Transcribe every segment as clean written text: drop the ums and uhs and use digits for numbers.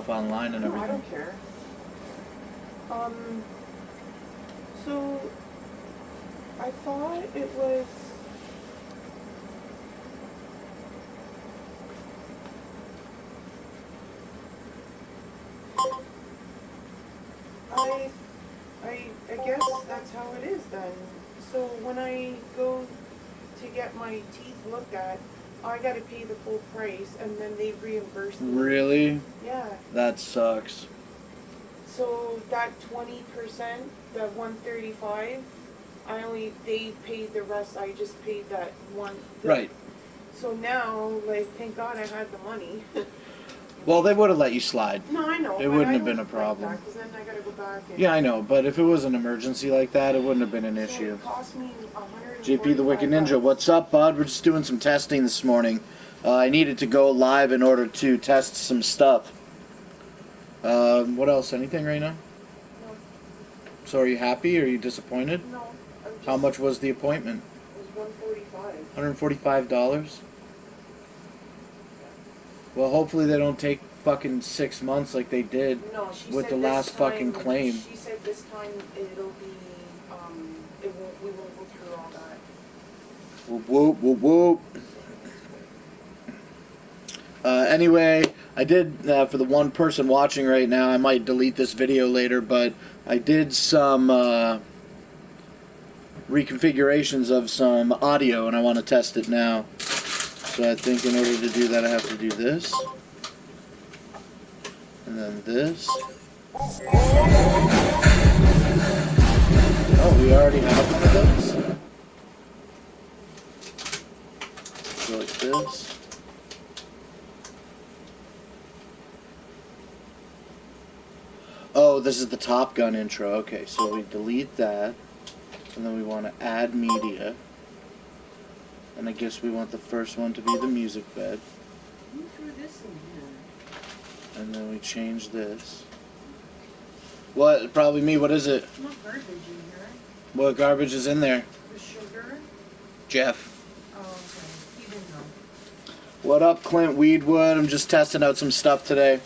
stuff online and everything. I don't care. So I thought it was. I guess that's how it is then. So when I go to get my teeth looked at, I gotta pay the full price and then they reimburse me. Really? Yeah. That sucks. So that 20%, that 135, they paid the rest. I just paid that one. Right. So now, like, thank God I had the money. Well, they would have let you slide. No, I know. It wouldn't have been a problem. Like that, 'cause then I gotta go back. And Yeah, I know. But if it was an emergency like that, it wouldn't have been an issue. It cost me $145. JP the Wicked Ninja, what's up, bud? We're just doing some testing this morning. I needed to go live in order to test some stuff. What else? Anything right now? No. So are you happy or are you disappointed? No. How much was the appointment? It was $145. $145? Well, hopefully they don't take fucking 6 months like they did with the last fucking claim. She said this time it'll be, we won't go through all that. Whoop, whoop, whoop, whoop. Anyway, I did, for the one person watching right now, I might delete this video later, but I did some reconfigurations of some audio, and I want to test it now. So I think in order to do that, I have to do this. And then this. Oh, we already have one of those. Go like this. Oh, this is the Top Gun intro. Okay, so we delete that. And then we want to add media. And I guess we want the first one to be the music bed. Who threw this in here? And then we change this. What? Probably me. What is it? Not garbage in here. What garbage is in there? The sugar. Jeff. Oh, okay. He didn't know. What up, Clint Weedwood? I'm just testing out some stuff today.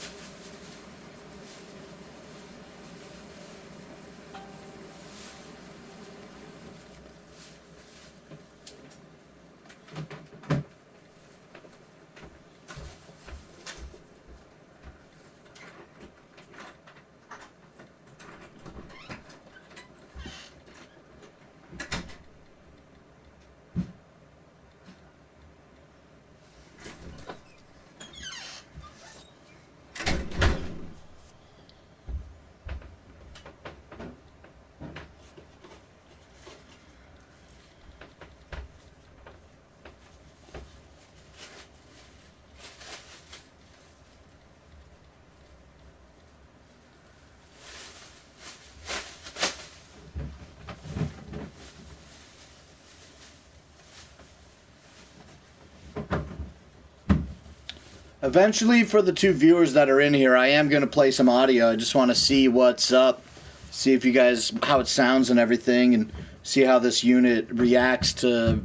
Eventually, for the two viewers that are in here, I am going to play some audio. I just want to see what's up, see if you guys, how it sounds and everything, and see how this unit reacts to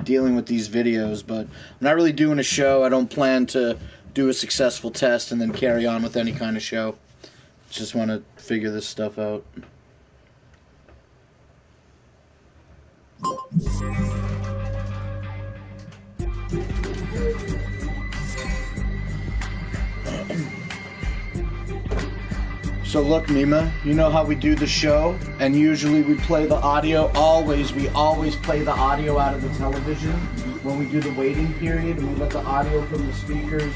dealing with these videos. But I'm not really doing a show. I don't plan to do a successful test and then carry on with any kind of show. Just want to figure this stuff out. So look, Mima, you know how we do the show, and usually we play the audio, we always play the audio out of the television when we do the waiting period, and we let the audio from the speakers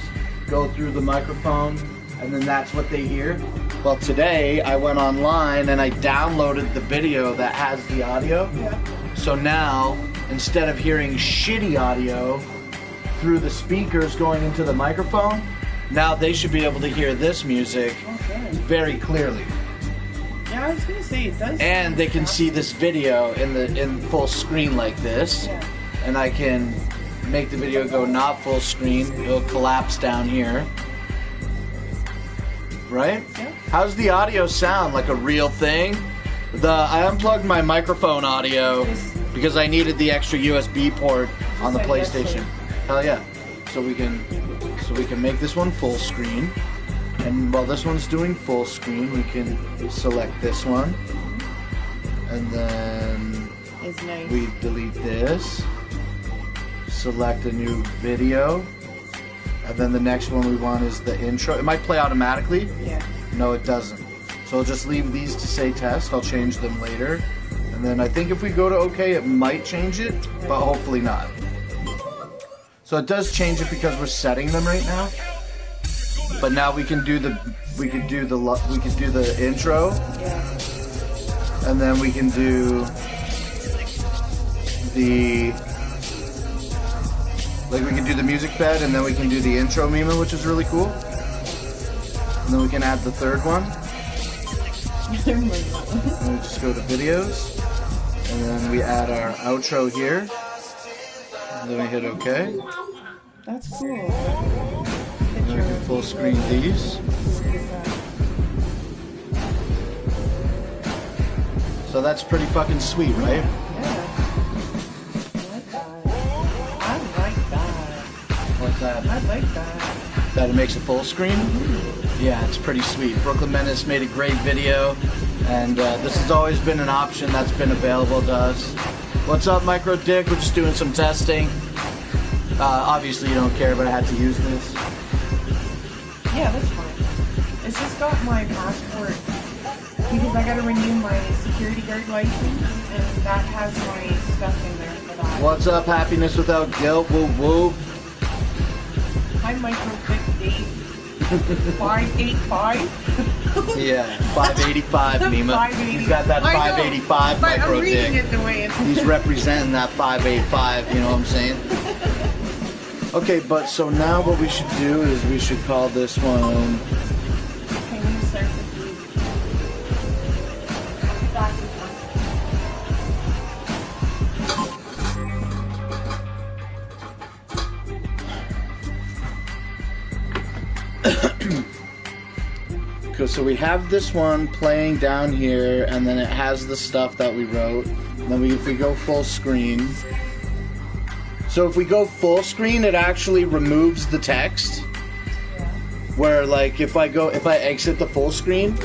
go through the microphone, and then that's what they hear. Well, today I went online and I downloaded the video that has the audio. Yeah. So now, instead of hearing shitty audio through the speakers going into the microphone, now they should be able to hear this music very clearly. Yeah, I was gonna say it does. And they can see this video in full screen like this. Yeah. And I can make the video go not full screen. It'll collapse down here. Right? Yeah. How's the audio sound? Like a real thing? I unplugged my microphone audio because I needed the extra USB port on the PlayStation. Hell yeah. So we can make this one full screen. And while this one's doing full screen, we can select this one. And then Nice. we delete this. Select a new video. And then the next one we want is the intro. It might play automatically. Yeah. No, it doesn't. So I'll just leave these to say test. I'll change them later. And then I think if we go to OK, it might change it, but hopefully not. So it does change it because we're setting them right now. But now we can do the intro. Yeah. And then we can do the music bed, and then we can do the intro meme, which is really cool. And then we can add the third one. And we just go to videos, and then we add our outro here. And then we hit OK. That's cool. And then we can full screen these. So that's pretty fucking sweet, right? Yeah. I like that. What's that? I like that. That it makes it full screen? Yeah, it's pretty sweet. Brooklyn Menace made a great video, and this has always been an option that's been available to us. What's up, Micro Dick? We're just doing some testing. Obviously you don't care, but I had to use this. Yeah, that's fine. It's just got my passport because I gotta renew my security guard license, and that has my stuff in there for that. What's up, Happiness Without Guilt? Woo woo. Hi, Micro Dick Dave. 585. Yeah, 585, Nima. 580. He's got that I know, 585 but Micro I'm reading Dick. it the way it's. He's representing that 585, you know what I'm saying? Okay, but so now what we should do is we should call this one... Okay, let me start with you. I'll be back in So we have this one playing down here, and then it has the stuff that we wrote. And then if we go full screen... So if we go full screen, it actually removes the text. Where like if I exit the full screen,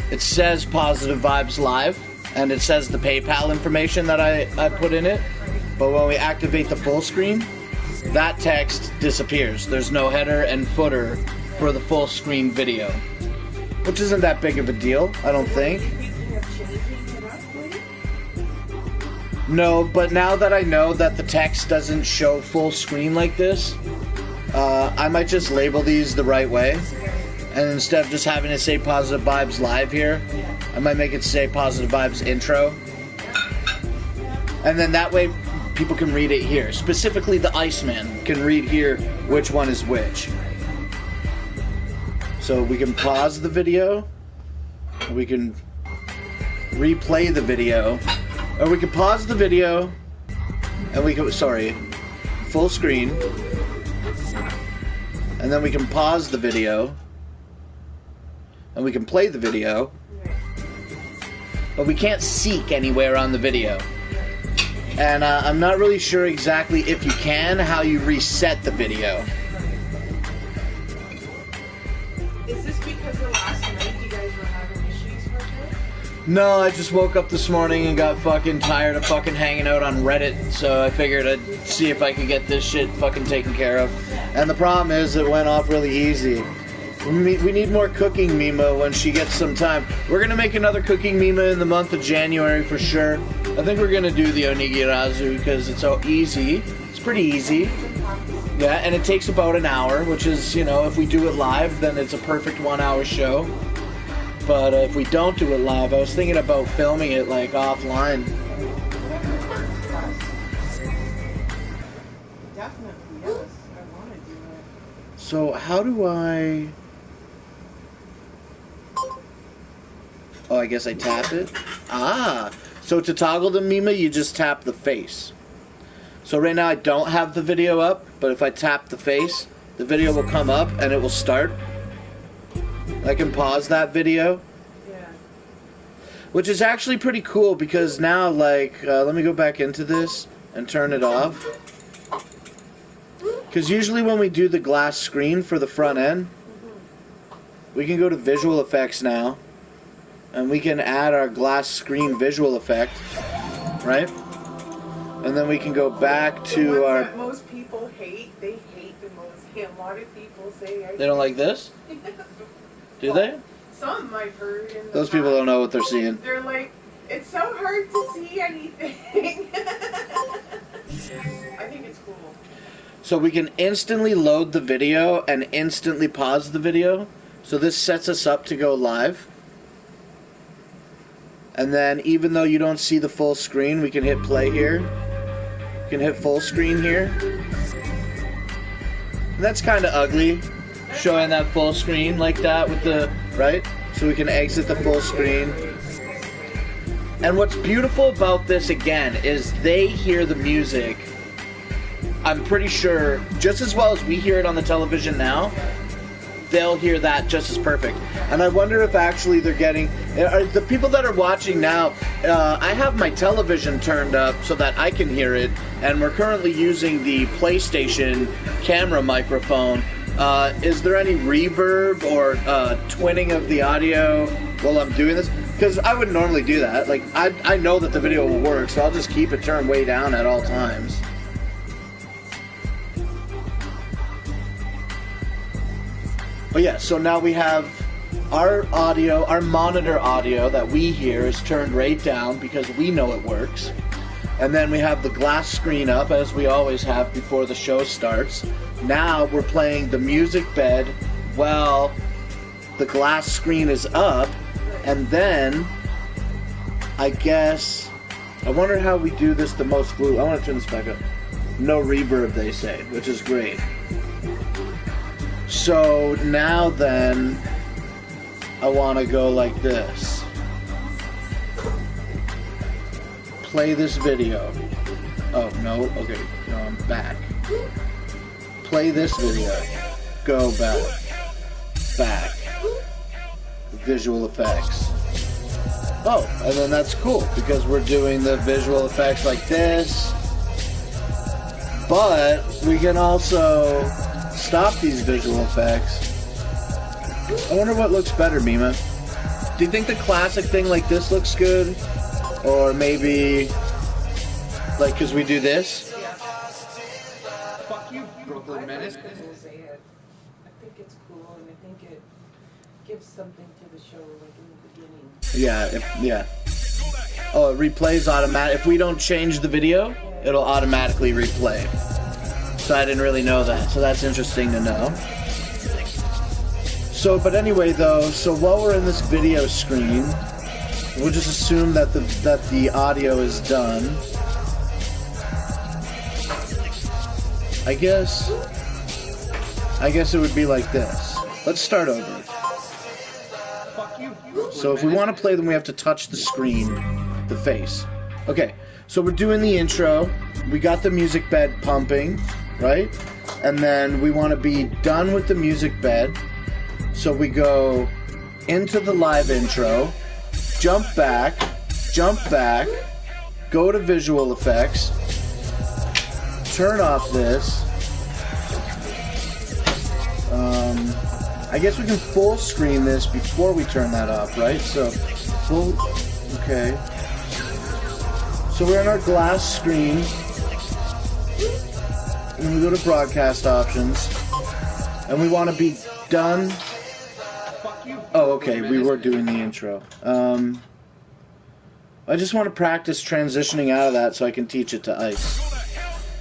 it says Positive Vibes Live, and it says the PayPal information that I put in it. But when we activate the full screen, that text disappears. There's no header and footer for the full screen video, which isn't that big of a deal, I don't think. No, but now that I know that the text doesn't show full screen like this, I might just label these the right way. And instead of just having it say Positive Vibes Live here, I might make it say Positive Vibes Intro. And then that way people can read it here. Specifically the Iceman can read here which one is which. So we can pause the video, we can replay the video, or we can pause the video, and we can, full screen, and then we can pause the video, and we can play the video, but we can't seek anywhere on the video. And I'm not really sure exactly if you can, how you reset the video. Is this because the last night you guys were having issues with it? No, I just woke up this morning and got fucking tired of fucking hanging out on Reddit, so I figured I'd see if I could get this shit fucking taken care of. And the problem is it went off really easy. We need more cooking Mima when she gets some time. We're gonna make another cooking Mima in the month of January for sure. I think we're gonna do the onigirazu because it's so easy. It's pretty easy. Yeah, and it takes about an hour, which is, you know, if we do it live, then it's a perfect 1 hour show. But if we don't do it live, I was thinking about filming it like offline. Definitely, yes. I want to do it. So how do I... Oh, I guess I tap it. Ah, so to toggle the Mima, you just tap the face. So right now I don't have the video up, but if I tap the face, the video will come up and it will start. I can pause that video. Yeah. Which is actually pretty cool because now, like, let me go back into this and turn it off. Because usually when we do the glass screen for the front end, we can go to visual effects now, and we can add our glass screen visual effect, right? And then we can go back to our... that most people hate, they hate the most. A lot of people say... They don't like this? Do they? Some I've heard. Those people don't know what they're seeing. They're like, it's so hard to see anything. I think it's cool. So we can instantly load the video and instantly pause the video. So this sets us up to go live. And then even though you don't see the full screen, we can hit play here. We can hit full screen here. And that's kind of ugly, showing that full screen like that with the, right? So we can exit the full screen. And what's beautiful about this, again, is they hear the music, I'm pretty sure, just as well as we hear it on the television now, they'll hear that just as perfect. And I wonder if actually they're getting... the people that are watching now, I have my television turned up so that I can hear it, and we're currently using the PlayStation camera microphone. Is there any reverb or twinning of the audio while I'm doing this? Because I wouldn't normally do that. Like, I know that the video will work, so I'll just keep it turned way down at all times. But yeah, so now we have our audio, our monitor audio that we hear is turned right down because we know it works. And then we have the glass screen up, as we always have before the show starts. Now we're playing the music bed while the glass screen is up. And then, I guess, I wonder how we do this the most fluid. I want to turn this back up. No reverb, they say, which is great. So now then, I want to go like this. Play this video. Oh, no, okay, no, I'm back. Play this video. Go back. Back. Visual effects. Oh, and then that's cool, because we're doing the visual effects like this. But we can also stop these visual effects. I wonder what looks better, Mima. Do you think the classic thing like this looks good? Or maybe, like, because we do this? Yeah. Fuck you, Brooklyn Menace. I think it's cool, and I think it gives something to the show, like in the beginning. Yeah, yeah. Oh, it replays automatic. If we don't change the video, it'll automatically replay. So I didn't really know that. So that's interesting to know. So, but anyway, though, so while we're in this video screen, we'll just assume that the audio is done. I guess it would be like this. Let's start over. So if we want to play them, we have to touch the screen, the face. Okay, so we're doing the intro. We got the music bed pumping, right? And then we want to be done with the music bed. So we go into the live intro, jump back, go to visual effects, turn off this. I guess we can full screen this before we turn that off, right? So, full, okay. So we're in our glass screen. And we go to broadcast options. And we want to be done. Oh, okay, we were doing the intro. I just want to practice transitioning out of that so I can teach it to Ice.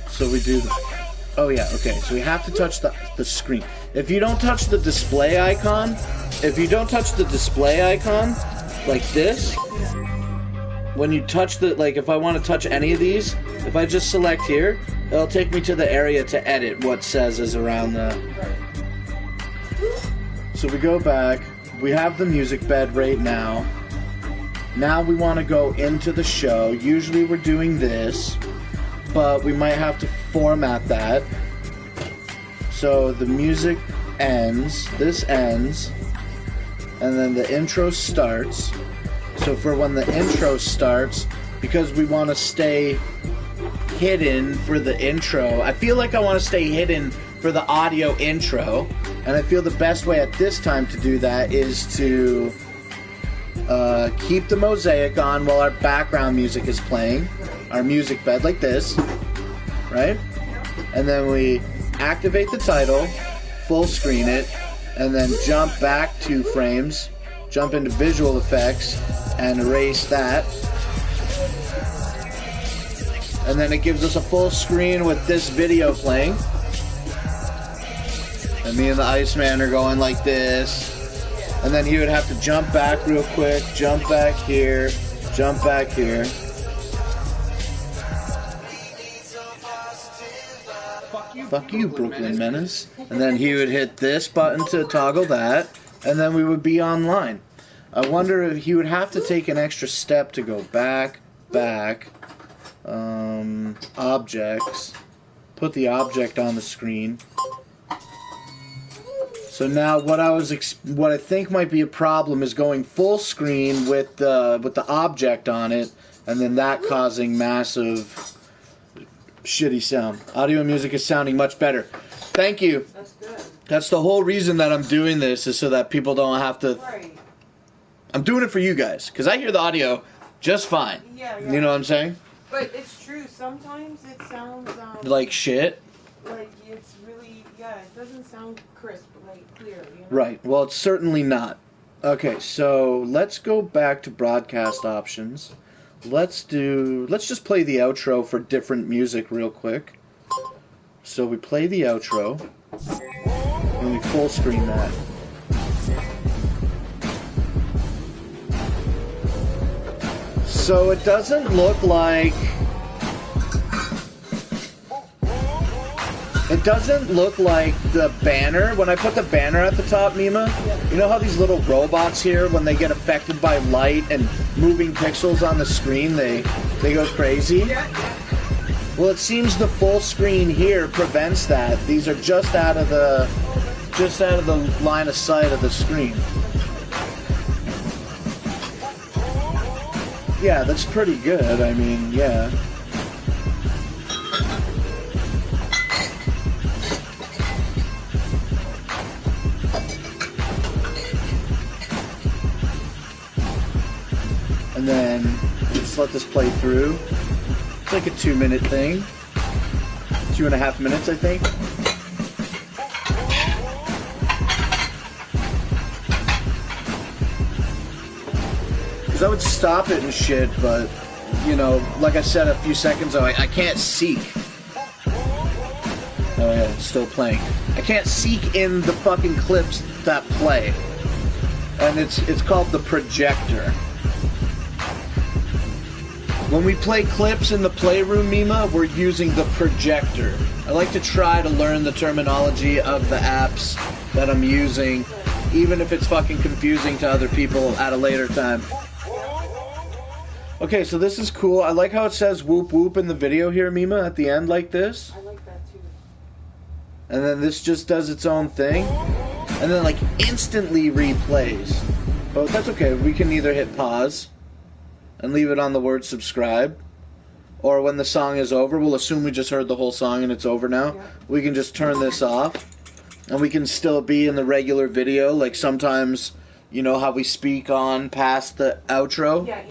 So we do the... Oh yeah, okay, so we have to touch the screen. If you don't touch the display icon, like this, when you touch the, like if I want to touch any of these, if I just select here, it'll take me to the area to edit what says is around the... So we go back, we have the music bed right now. Now we want to go into the show. Usually we're doing this, but we might have to format that. So the music ends, this ends, and then the intro starts. So for when the intro starts, because we want to stay hidden for the intro, I feel like I want to stay hidden for the audio intro. And I feel the best way at this time to do that is to keep the mosaic on while our background music is playing. Our music bed like this, right? And then we activate the title, full screen it, and then jump back 2 frames, jump into visual effects, and erase that. And then it gives us a full screen with this video playing. And me and the Iceman are going like this. And then he would have to jump back real quick, jump back here, jump back here. Fuck you, Brooklyn Menace. And then he would hit this button to toggle that, and then we would be online. I wonder if he would have to take an extra step to go back, objects, put the object on the screen. So now what I think might be a problem is going full screen with the object on it, and then that causing massive shitty sound. Audio and music is sounding much better. Thank you. That's good. That's the whole reason that I'm doing this, is so that people don't have to. Right. I'm doing it for you guys, because I hear the audio just fine. Yeah. You know what I'm saying? But it's true. Sometimes it sounds Like shit. like it's really it doesn't sound crisp, like clear. You know? Right. Well, it's certainly not. Okay, so let's go back to broadcast options. Let's just play the outro for different music real quick. So we play the outro, and we full screen that. So it doesn't look like the banner. When I put the banner at the top, Mima, you know how these little robots here, when they get affected by light and moving pixels on the screen, they go crazy? Well, it seems the full screen here prevents that. These are just out of the line of sight of the screen. Yeah, that's pretty good. I mean, yeah. And then just let this play through. It's like a 2-minute thing. 2.5 minutes, I think. Because I would stop it and shit, but, you know, like I said a few seconds ago, I can't seek. Oh yeah, it's still playing. I can't seek in the fucking clips that play. And it's called the projector. When we play clips in the Playroom, Mima, we're using the projector. I like to try to learn the terminology of the apps that I'm using, even if it's fucking confusing to other people at a later time. Okay, so this is cool. I like how it says whoop whoop in the video here, Mima, at the end like this. I like that too. And then this just does its own thing. And then like instantly replays. But that's okay. We can either hit pause and leave it on the word subscribe, or when the song is over, we'll assume we just heard the whole song and it's over now. Yeah. We can just turn this off, and we can still be in the regular video. Like sometimes, you know how we speak on past the outro? Yeah.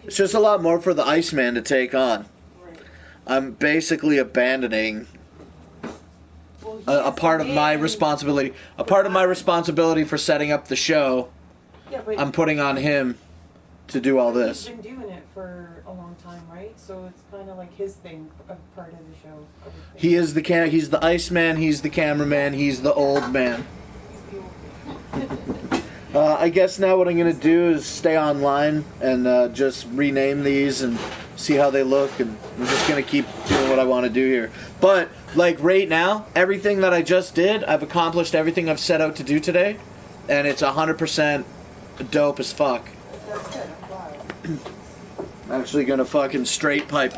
It's just a lot more for the Iceman to take on. Right. I'm basically abandoning Well, a part of my responsibility. A part of my responsibility for setting up the show, Yeah, but I'm putting on him to do all this. he's been doing it for a long time, right? So it's kind of like his thing, a part of the show. He is he's the Iceman, he's the cameraman, he's the old man. I guess now what I'm going to do is stay online and just rename these and see how they look, and I'm just going to keep doing what I want to do here. But, like, right now, everything that I just did, I've accomplished everything I've set out to do today, and it's 100% dope as fuck. That's good. I'm glad. I'm actually going to fucking straight pipe.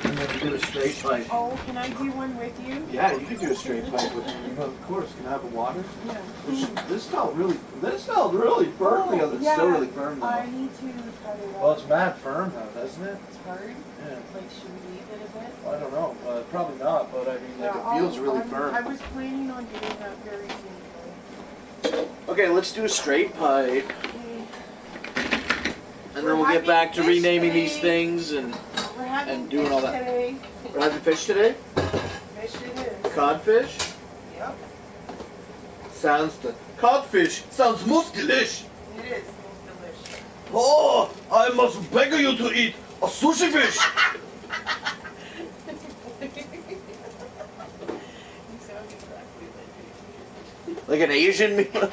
I'm going to do a straight pipe. Oh, can I do one with you? Yeah, you can do a straight pipe with me. Of course. Can I have a water? Yeah. This felt really firm. It's still really firm though. I need to cut it Well, up. it's mad firm though, doesn't it? It's hard. Yeah. Like, should we leave it a bit? Well, I don't know. Probably not, but I mean, like, Yeah, it feels really I firm. was planning on doing that very soon. Okay, let's do a straight pipe. And then we'll get having back to fish renaming today. these things and We're having doing fish all that. today. We're having fish today? Fish it is. Codfish? Yep. Codfish sounds most delish. It is most delicious. Oh, I must beg you to eat a sushi fish. You sound exactly Like an Asian meal.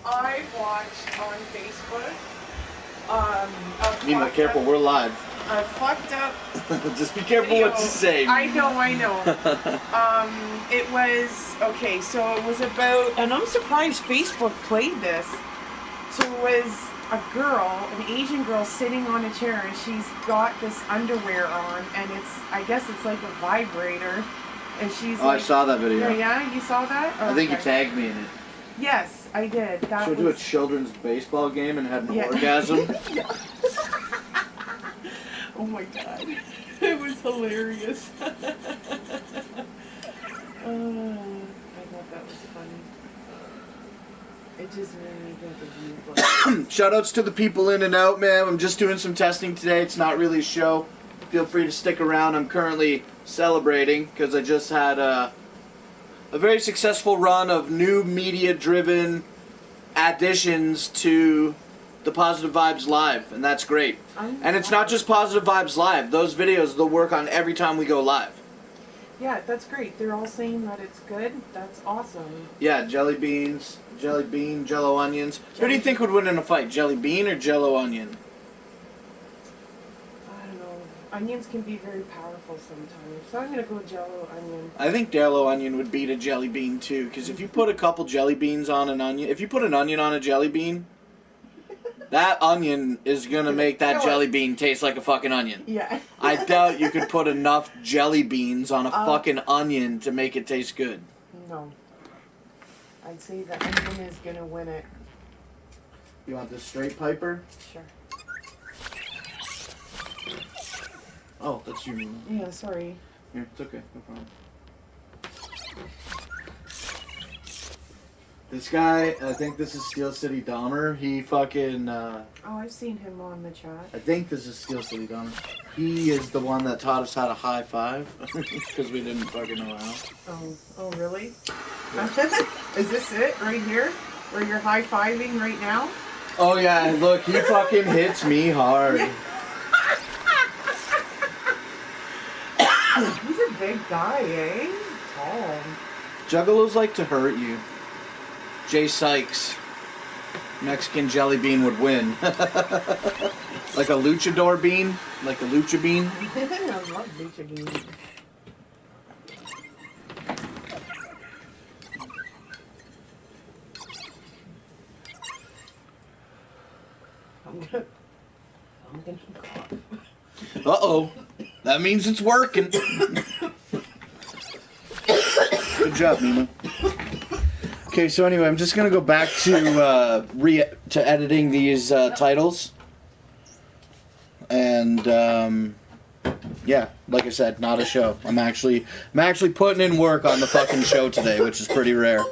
I watched on Facebook. Nima, careful, we're live. A fucked up. Just be careful video. what you say. I know. It was okay. So it was about, and I'm surprised Facebook played this. So it was a girl, an Asian girl, sitting on a chair, and she's got this underwear on, and I guess it's like a vibrator, and she's. Oh, like, I saw that video. Yeah, you saw that? Oh, I think you okay. tagged me in it. Yes, I did. That Should we do a children's baseball game and had an orgasm? Yeah. Oh my god. It was hilarious. I thought that was funny. It just made me think of you. Shoutouts to the people in and out, man. I'm just doing some testing today. It's not really a show. Feel free to stick around. I'm currently celebrating because I just had a very successful run of new media-driven additions to the Positive Vibes Live, and that's great. And it's not just Positive Vibes Live. Those videos, they'll work on every time we go live. Yeah, that's great. They're all saying that it's good. That's awesome. Yeah, jelly bean, jello onions. Who do you think would win in a fight, jelly bean or jello onion? I don't know. Onions can be very powerful sometimes. So I'm going to go jello onion. I think jello onion would beat a jelly bean too, because if you put a couple jelly beans on an onion, if you put an onion on a jelly bean, that onion is going to make that jelly bean taste like a fucking onion. Yeah. I doubt you could put enough jelly beans on a fucking onion to make it taste good. No. I'd say the onion is going to win it. You want this straight piper? Sure. Oh, that's you. Yeah, sorry. Here, it's okay. No problem. This guy, I think this is Steel City Dahmer. He fucking, Oh, I've seen him on the chat. I think this is Steel City Dahmer. He is the one that taught us how to high five. Because we didn't fucking know how. Oh, really? Is this it right here? Where you're high-fiving right now? Oh yeah, look, he fucking hits me hard. He's a big guy, eh? Tall. Juggalos like to hurt you. Jay Sykes, Mexican jelly bean would win. Like a luchador bean? Like a lucha bean? I love lucha beans. I'm gonna cough. Uh-oh. That means it's working. Good job, Nima. Okay, so anyway, I'm just gonna go back to editing these titles, and yeah, like I said, not a show. I'm actually putting in work on the fucking show today, which is pretty rare.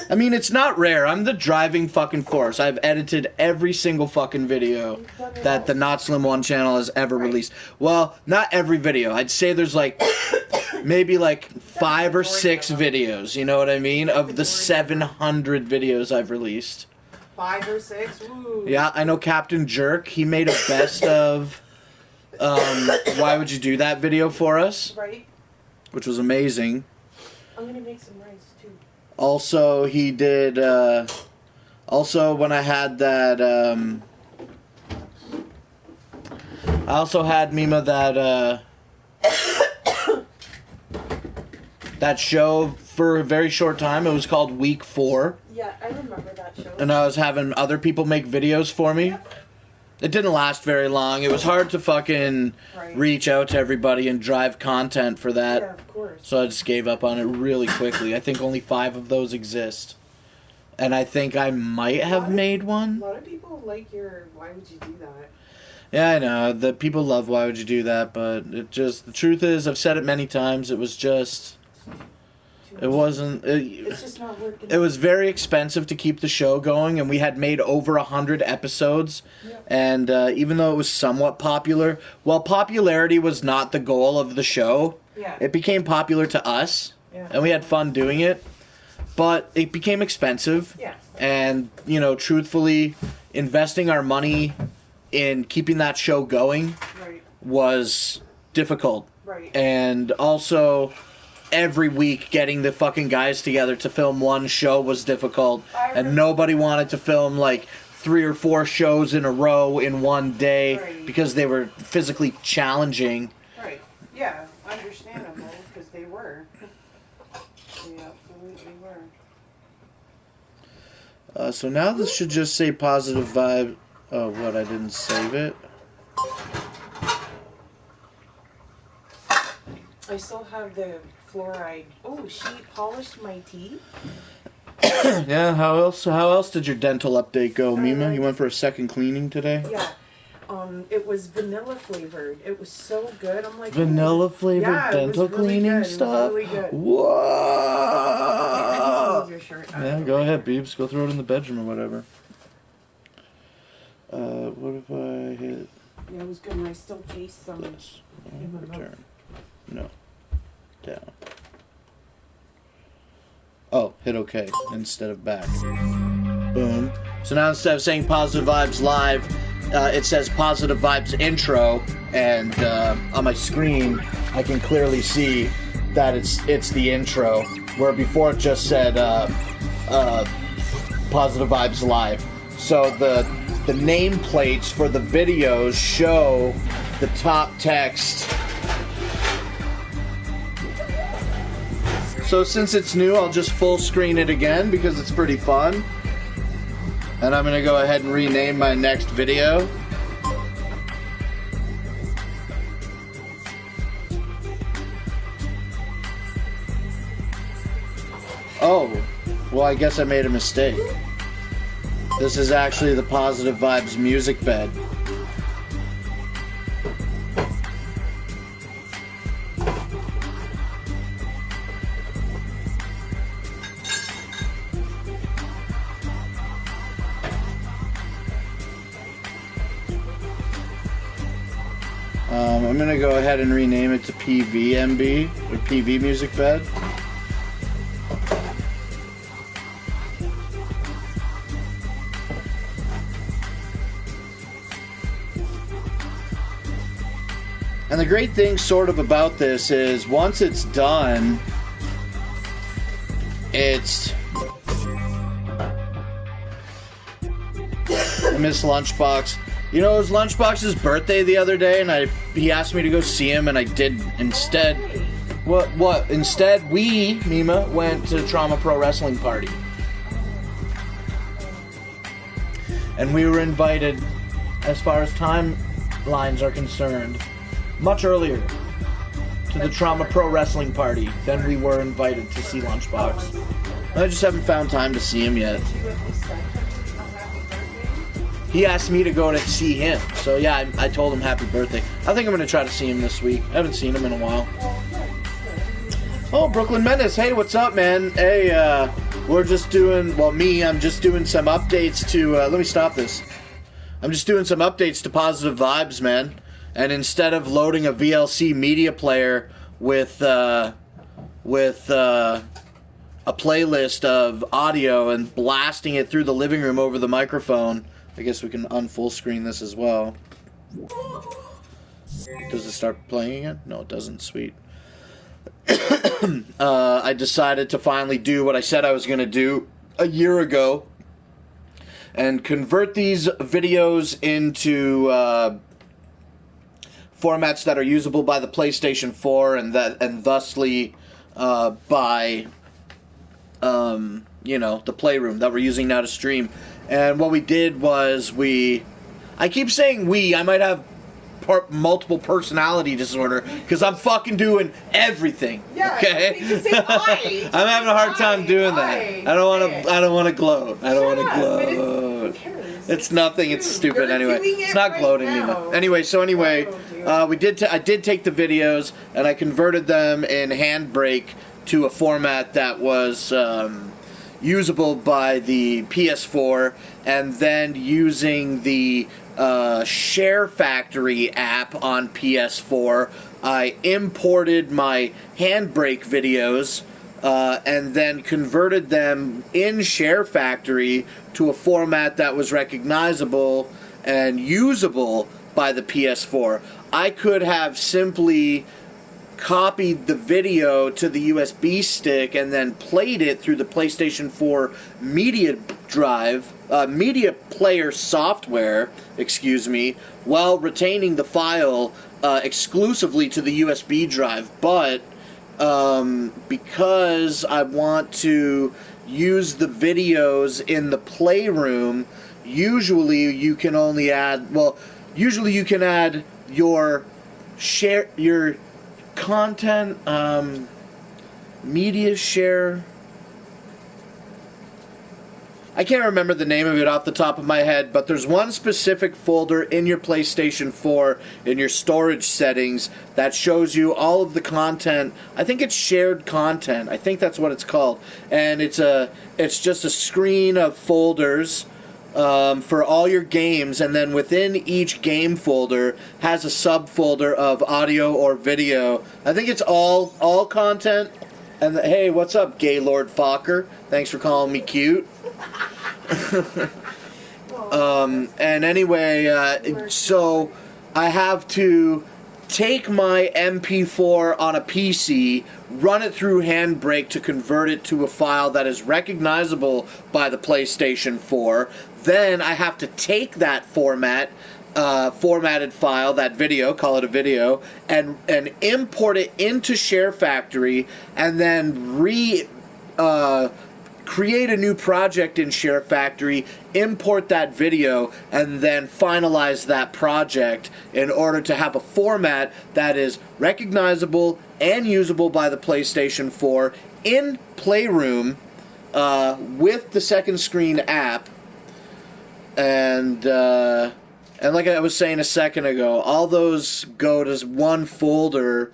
I mean, it's not rare. I'm the driving fucking force. I've edited every single fucking video that the Not Slim One channel has ever released. Well, not every video. I'd say there's like maybe like 5 or 6 videos, you know what I mean, of the 700 videos I've released. 5 or 6? Ooh. Yeah, I know Captain Jerk, he made a best of Why Would You Do That video for us. Right. Which was amazing. I'm gonna make some rice too. Also, he did, also when I had that, I also had Mima that show for a very short time. It was called Week 4. Yeah, I remember that show. And I was having other people make videos for me. Yep. It didn't last very long. It was hard to fucking reach out to everybody and drive content for that. Yeah, of course. So I just gave up on it really quickly. I think only 5 of those exist. And I think I might have made one. A lot of people like your Why Would You Do That? Yeah, I know. The people love Why Would You Do That, but it just, the truth is, I've said it many times, it was just It wasn't. It's just not working. It was very expensive to keep the show going, and we had made over 100 episodes. Yeah. And even though it was somewhat popular, while popularity was not the goal of the show, it became popular to us, and we had fun doing it. But it became expensive, and truthfully, investing our money in keeping that show going was difficult. Right. And also, every week getting the fucking guys together to film one show was difficult, and nobody wanted to film like 3 or 4 shows in a row in one day because they were physically challenging. Right. Yeah, understandable, because they were. They absolutely were. So now this should just say positive vibe. Oh, what? I didn't save it. I still have the fluoride. Oh, she polished my teeth. Yeah. How else did your dental update go, Mima? You went for a second cleaning today? Yeah. It was vanilla flavored. It was so good. I'm like, vanilla flavored dental cleaning stuff. It was really good. Whoa! Your shirt. Yeah, go ahead, Beebs. Go throw it in the bedroom or whatever. What if I hit? Yeah, it was good, and I still taste some in my mouth. No. Down. Oh, hit OK instead of back. Boom. So now instead of saying positive vibes live, it says positive vibes intro, and on my screen I can clearly see that it's the intro, where before it just said positive vibes live. So the nameplates for the videos show the top text. So since it's new, I'll just full screen it again because it's pretty fun. And I'm going to go ahead and rename my next video. Oh, well, I guess I made a mistake. This is actually the Positive Vibes music bed. I'm going to go ahead and rename it to PVMB, or PV Music Bed. And the great thing sort of about this is once it's done, it's... I miss Lunchbox. You know, it was Lunchbox's birthday the other day, and he asked me to go see him, and I did instead. What? Instead, we, Mima, went to the Trauma Pro Wrestling Party. And we were invited, as far as timelines are concerned, much earlier to the Trauma Pro Wrestling Party than we were invited to see Lunchbox. I just haven't found time to see him yet. He asked me to go to see him. So yeah, I told him happy birthday. I think I'm going to try to see him this week. I haven't seen him in a while. Oh, Brooklyn Menace. Hey, what's up, man? Hey, we're just doing, well, I'm just doing some updates to, let me stop this. I'm just doing some updates to Positive Vibes, man. And instead of loading a VLC media player with a playlist of audio and blasting it through the living room over the microphone, I guess we can unfull screen this as well. Does it start playing again? No, it doesn't. Sweet. I decided to finally do what I said I was going to do a year ago and convert these videos into formats that are usable by the PlayStation 4 and thusly by the Playroom that we're using now to stream. And what we did was I keep saying I might have multiple personality disorder because I'm fucking doing everything. Yeah, okay? You say I. I'm having a hard time doing that. I don't want to gloat. I don't want to gloat. It's nothing. It's stupid anyway. It's not gloating anymore. Anyway, I did take the videos and I converted them in Handbrake to a format that was usable by the PS4, and then using the Share Factory app on PS4, I imported my handbrake videos and then converted them in Share Factory to a format that was recognizable and usable by the PS4. I could have simply copied the video to the USB stick and then played it through the PlayStation 4 media player software, while retaining the file exclusively to the USB drive. But because I want to use the videos in the Playroom, usually you can add your content, media share. I can't remember the name of it off the top of my head, but there's one specific folder in your PlayStation 4 in your storage settings that shows you all of the content. I think it's shared content. I think that's what it's called. And it's just a screen of folders for all your games, and then within each game folder has a subfolder of audio or video. I think it's all content. And hey, what's up, Gaylord Fokker? Thanks for calling me cute. And anyway, so I have to take my MP4 on a PC, run it through Handbrake to convert it to a file that is recognizable by the PlayStation 4. Then I have to take that formatted file, that video, call it a video, and import it into Share Factory, and then create a new project in Share Factory, import that video, and then finalize that project in order to have a format that is recognizable and usable by the PlayStation 4 in Playroom with the second screen app. And like I was saying a second ago, all those go to one folder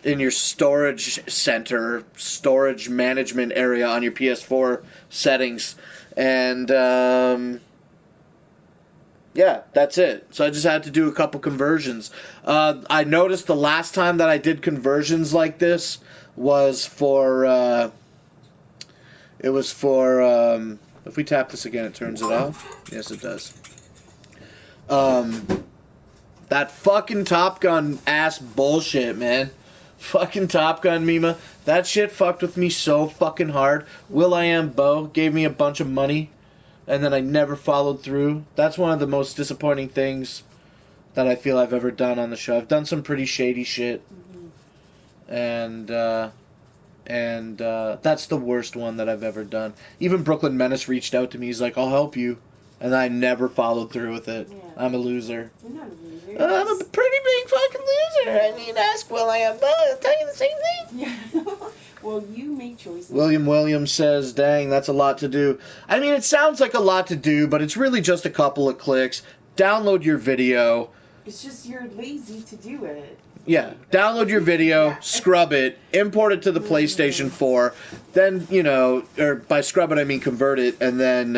in your storage center, storage management area on your PS4 settings. And yeah, that's it. So I just had to do a couple conversions. I noticed the last time that I did conversions like this was for if we tap this again, it turns it off. Yes, it does. That fucking Top Gun ass bullshit, man. Fucking Top Gun, Mima. That shit fucked with me so fucking hard. Will.i.am Bo gave me a bunch of money, and then I never followed through. That's one of the most disappointing things that I feel I've ever done on the show. I've done some pretty shady shit. And that's the worst one that I've ever done. Even Brooklyn Menace reached out to me. He's like, I'll help you. And I never followed through with it. Yeah. I'm a loser. You're not a loser. I'm a pretty big fucking loser. I mean, ask Will.i.am Bo. I'll tell you the same thing. Yeah. Well, you make choices. William says, dang, that's a lot to do. I mean, it sounds like a lot to do, but it's really just a couple of clicks. Download your video. It's just you're lazy to do it. Yeah, download your video, scrub it, import it to the PlayStation 4, then, or by scrub it I mean convert it, and then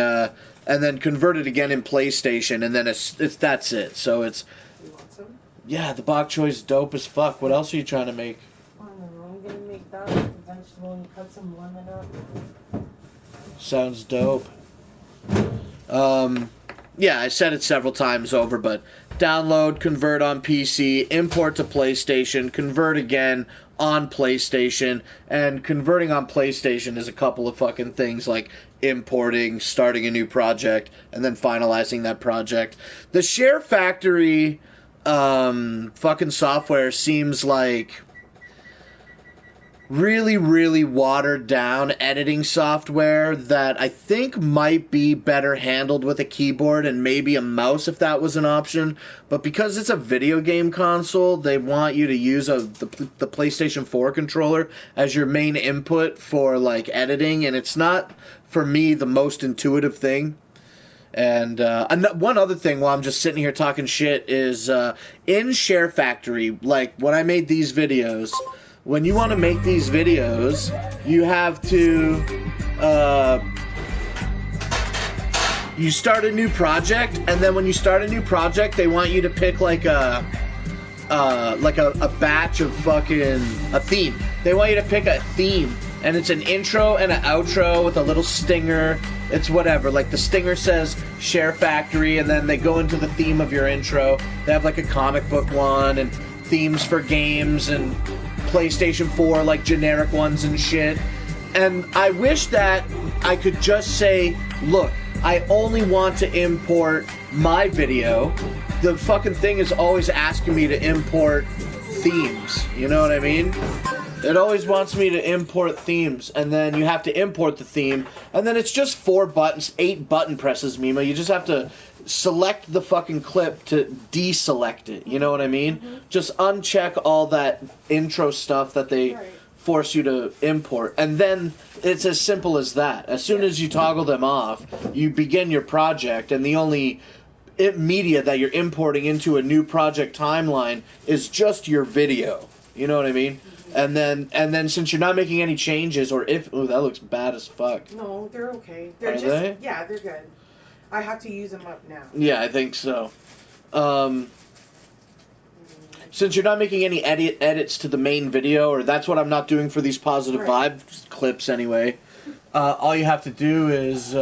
convert it again in PlayStation, and then that's it. So it's... You want some? Yeah, the bok choy is dope as fuck. What else are you trying to make? I don't know, I'm gonna make that with the vegetable and cut some lemon up. Sounds dope. Yeah, I said it several times over, but download, convert on PC, import to PlayStation, convert again on PlayStation, and converting on PlayStation is a couple of fucking things like importing, starting a new project, and then finalizing that project. The Share Factory fucking software seems like really, really watered down editing software that I think might be better handled with a keyboard and maybe a mouse if that was an option. But because it's a video game console, they want you to use the PlayStation 4 controller as your main input for like editing, and it's not, for me, the most intuitive thing. And one other thing while I'm just sitting here talking shit is in Share Factory, like when I made these videos, when you want to make these videos, you have to, you start a new project, and then when you start a new project, they want you to pick like a batch of fucking, a theme. They want you to pick a theme, and it's an intro and an outro with a little stinger. It's whatever, like the stinger says Share Factory, and then they go into the theme of your intro. They have like a comic book one, and themes for games, and PlayStation 4, like generic ones and shit. And I wish that I could just say, look, I only want to import my video. The fucking thing is always asking me to import themes. You know what I mean? It always wants me to import themes, and then you have to import the theme, and then it's just 4 buttons, 8 button presses, Mima. You just have to select the fucking clip to deselect it. You know what I mean? Mm-hmm. Just uncheck all that intro stuff that they force you to import, and then it's as simple as that. As soon as you toggle them off, you begin your project, and the only media that you're importing into a new project timeline is just your video. You know what I mean? And then since you're not making any changes, or if... Oh, that looks bad as fuck. No, they're okay. They're Are they? Yeah, they're good. I have to use them up now. Yeah, I think so. Since you're not making any edits to the main video, or that's what I'm not doing for these positive vibe clips anyway, all you have to do is...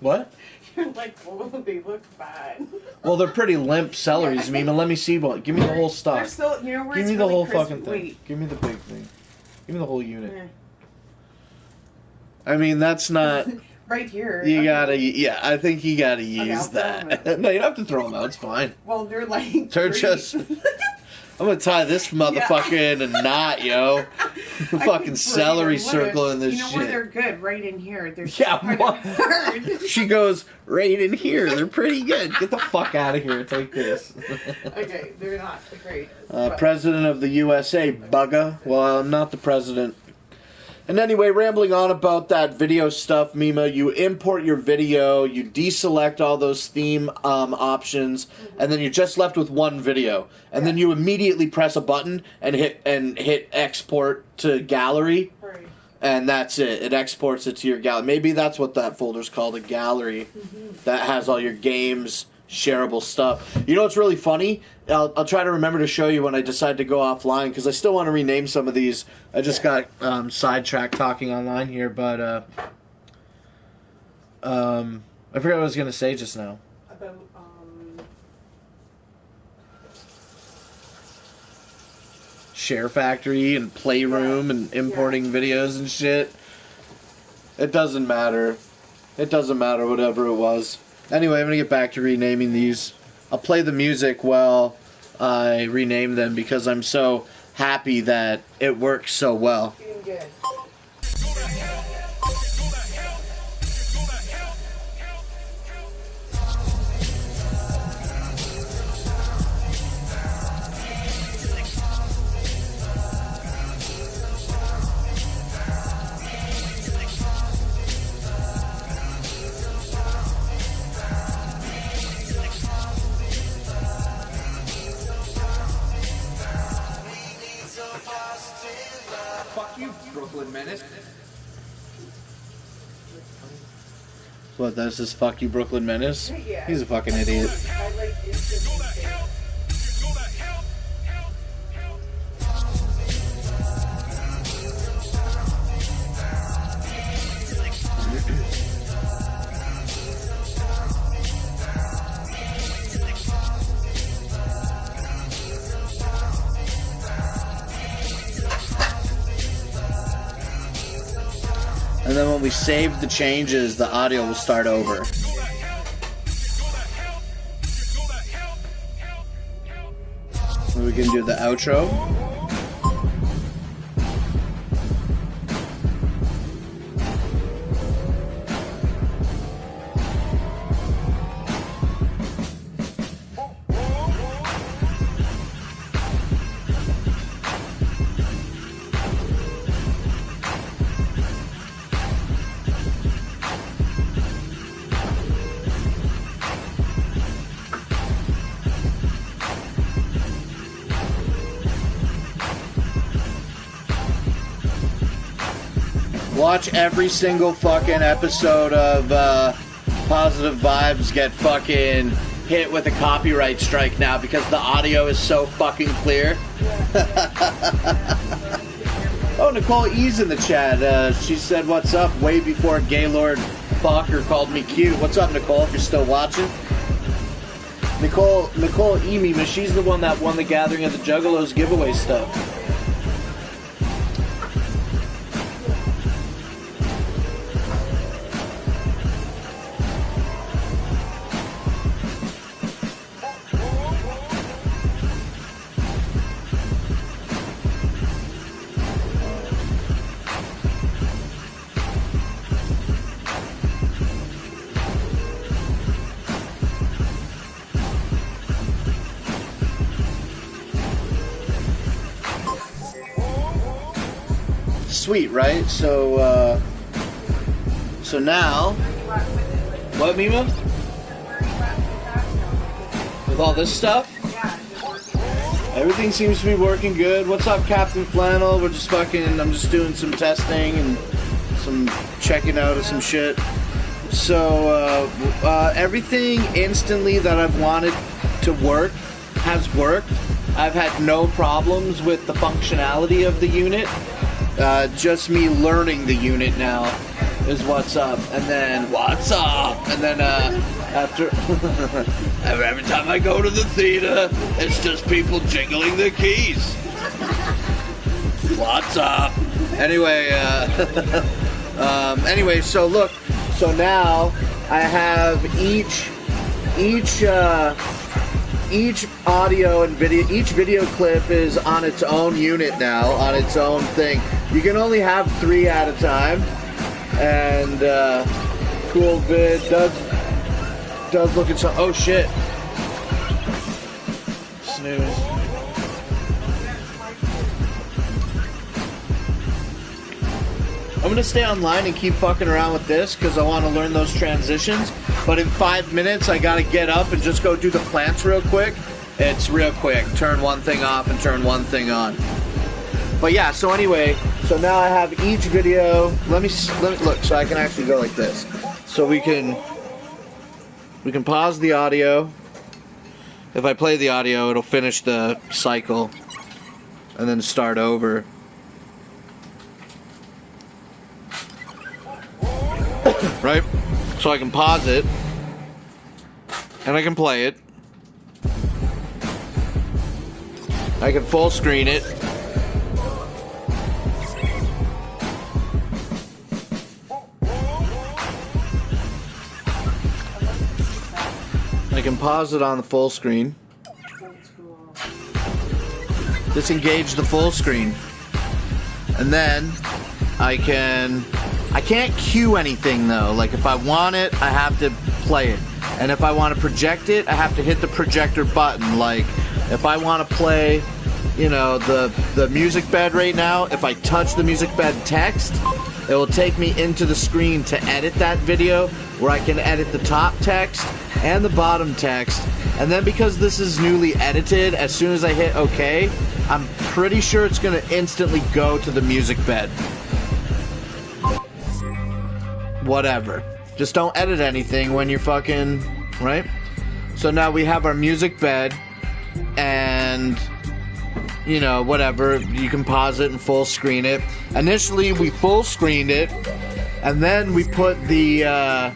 what? You're like, oh, they look bad. Well, they're pretty limp celeries, Mima. Let me see one. Give me the whole stock. They're still, you know where Give it's me the really whole crisp. fucking thing. Wait. Give me the big thing. Give me the whole unit. Yeah. I mean, that's not... Right here. You gotta... Yeah, I think you gotta use that. No, you don't have to throw them out. It's fine. Well, they're like... They're just... I'm gonna tie this motherfucker in a knot, yo. Fucking celery circle in this shit. You know where they're good? Right in here. They're hard. She goes, right in here. They're pretty good. Get the fuck out of here. Take this. Okay, they're not great. President of the USA, bugger. Well, I'm not the president. And anyway, rambling on about that video stuff, Mima, you import your video, you deselect all those theme options, and then you're just left with one video. And then you immediately press a button and hit export to gallery, and that's it. It exports it to your gallery. Maybe that's what that folder's called, a gallery, that has all your games, shareable stuff. You know what's really funny? I'll try to remember to show you when I decide to go offline, because I still want to rename some of these. I just got sidetracked talking online here, but I forgot what I was going to say just now. About Share Factory and Playroom and importing videos and shit. It doesn't matter. It doesn't matter whatever it was. Anyway, I'm going to get back to renaming these. I'll play the music while I rename them, because I'm so happy that it works so well. Doing good. Fuck you, Brooklyn Menace. What, that's this fuck you Brooklyn Menace? Yeah. He's a fucking idiot. I like instant. And then when we save the changes, the audio will start over. And we can do the outro. watch every single fucking episode of Positive Vibes get fucking hit with a copyright strike now because the audio is so fucking clear. Oh, Nicole E's in the chat. She said, "What's up?" way before Gaylord Fokker called me cute. What's up, Nicole? If you're still watching. Nicole Emima, she's the one that won the Gathering of the Juggalos giveaway stuff. Sweet, right? So now, what, Mima? With all this stuff? Everything seems to be working good. What's up, Captain Flannel? I'm just doing some testing and some checking out of some shit. So, everything instantly that I've wanted to work has worked. I've had no problems with the functionality of the unit. Just me learning the unit now is what's up, and then what's up, and then after every time I go to the theater, it's just people jingling the keys. What's up? Anyway, so look, so now I have each audio and video, each video clip is on its own unit now, on its own thing. You can only have 3 at a time, and cool vid does look at some. Oh shit! Snooze. I'm gonna stay online and keep fucking around with this because I want to learn those transitions. But in 5 minutes, I gotta get up and just go do the plants real quick. It's real quick. Turn one thing off and turn one thing on. But yeah, so anyway, so now I have each video. Let me look, so I can actually go like this. So we can pause the audio. If I play the audio, it'll finish the cycle and then start over. Right? So I can pause it and I can play it. I can full screen it. I can pause it on the full screen. Disengage the full screen. And then I can't cue anything though. Like if I want it, I have to play it. And if I want to project it, I have to hit the projector button. Like if I want to play, you know, the music bed right now, if I touch the music bed text, it will take me into the screen to edit that video, where I can edit the top text and the bottom text. And then because this is newly edited, as soon as I hit OK, I'm pretty sure it's going to instantly go to the music bed. Whatever. Just don't edit anything when you're fucking, right? So now we have our music bed, and, you know, whatever. You can pause it and full screen it. Initially, we full screened it, and then we put the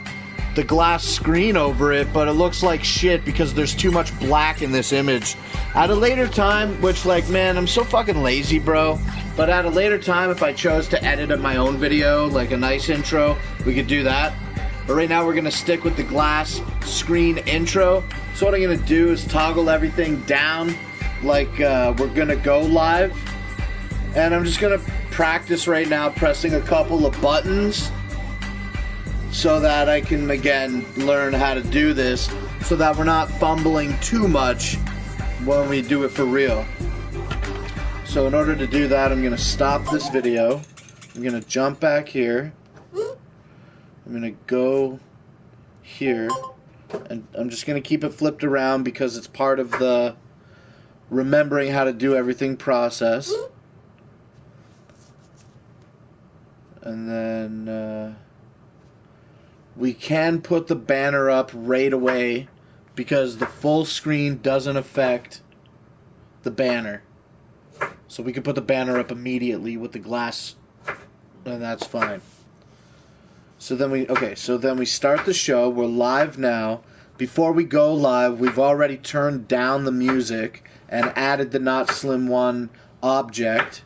glass screen over it, but it looks like shit because there's too much black in this image. At a later time, which, like, man, I'm so fucking lazy, bro. But at a later time, if I chose to edit my own video, like a nice intro, we could do that. But right now, we're gonna stick with the glass screen intro. So what I'm gonna do is toggle everything down like we're gonna go live. And I'm just gonna practice right now pressing a couple of buttons so that I can, again, learn how to do this so that we're not fumbling too much when we do it for real. So in order to do that, I'm going to stop this video. I'm going to jump back here. I'm going to go here. And I'm just going to keep it flipped around because it's part of the remembering how to do everything process. And then we can put the banner up right away because the full screen doesn't affect the banner. So we can put the banner up immediately with the glass, and that's fine. So then we start the show. We're live now. Before we go live, we've already turned down the music and added the Not Slim One object.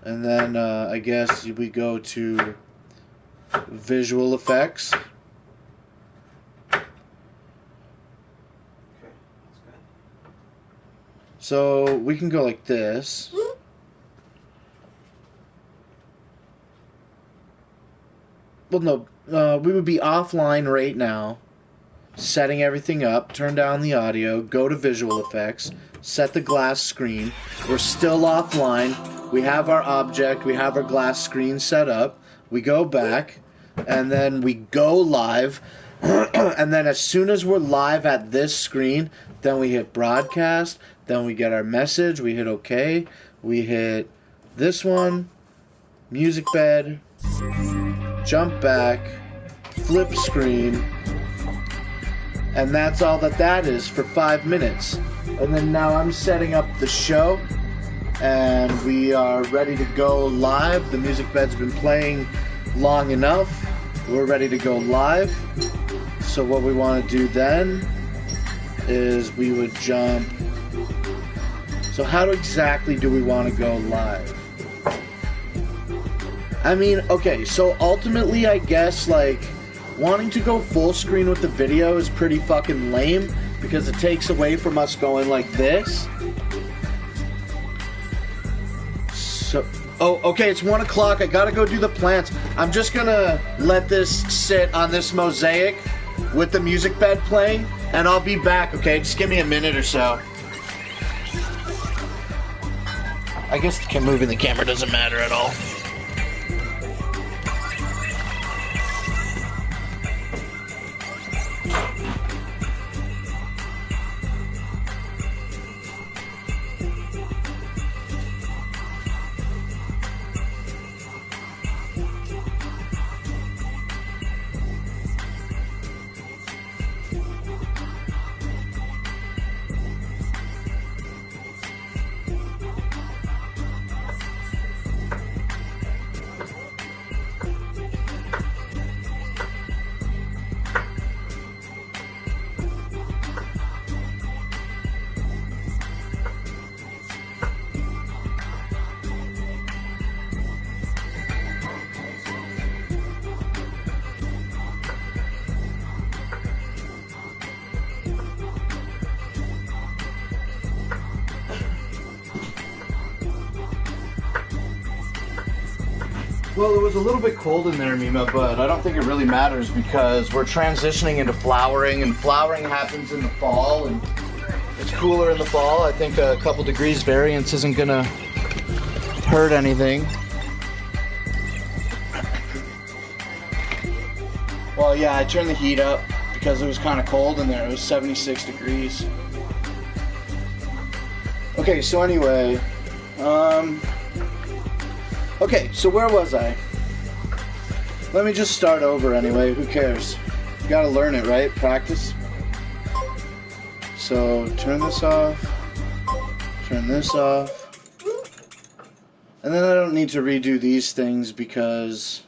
And then I guess we go to visual effects. So we can go like this. Well, no, we would be offline right now, setting everything up, turn down the audio, go to visual effects, set the glass screen. We're still offline. We have our object, we have our glass screen set up. We go back, and then we go live. And then as soon as we're live at this screen, then we hit broadcast, then we get our message, we hit OK, we hit this one, music bed, jump back, flip screen, and that's all that is for 5 minutes. And then now I'm setting up the show, and we are ready to go live. The music bed's been playing long enough. We're ready to go live. So what we want to do then is we would jump. So how exactly do we want to go live? I mean, okay, so ultimately I guess like wanting to go full screen with the video is pretty fucking lame because it takes away from us going like this. So, oh, okay, it's 1 o'clock. I gotta go do the plants. I'm just gonna let this sit on this mosaic with the music bed playing, and I'll be back, okay? Just give me a minute or so. I guess moving the camera doesn't matter at all. Well, it was a little bit cold in there, Mima, but I don't think it really matters because we're transitioning into flowering, and flowering happens in the fall, and it's cooler in the fall. I think a couple degrees variance isn't gonna hurt anything. Well, yeah, I turned the heat up because it was kind of cold in there. It was 76 degrees. Okay, so anyway, okay, so where was I? Let me just start over anyway, who cares? You gotta learn it, right? Practice. So, turn this off, turn this off, and then I don't need to redo these things because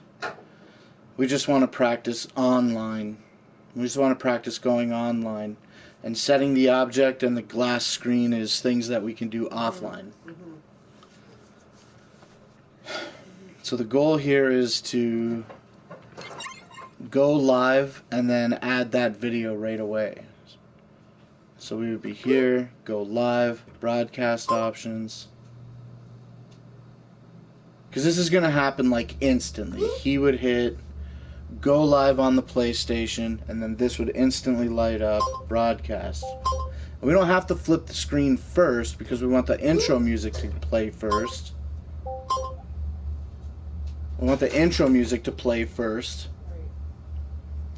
we just want to practice online. We just want to practice going online. And setting the object and the glass screen is things that we can do offline. So the goal here is to go live and then add that video right away. So we would be here, go live, broadcast options. Because this is going to happen like instantly. He would hit go live on the PlayStation, and then this would instantly light up broadcast. And we don't have to flip the screen first because we want the intro music to play first. We want the intro music to play first.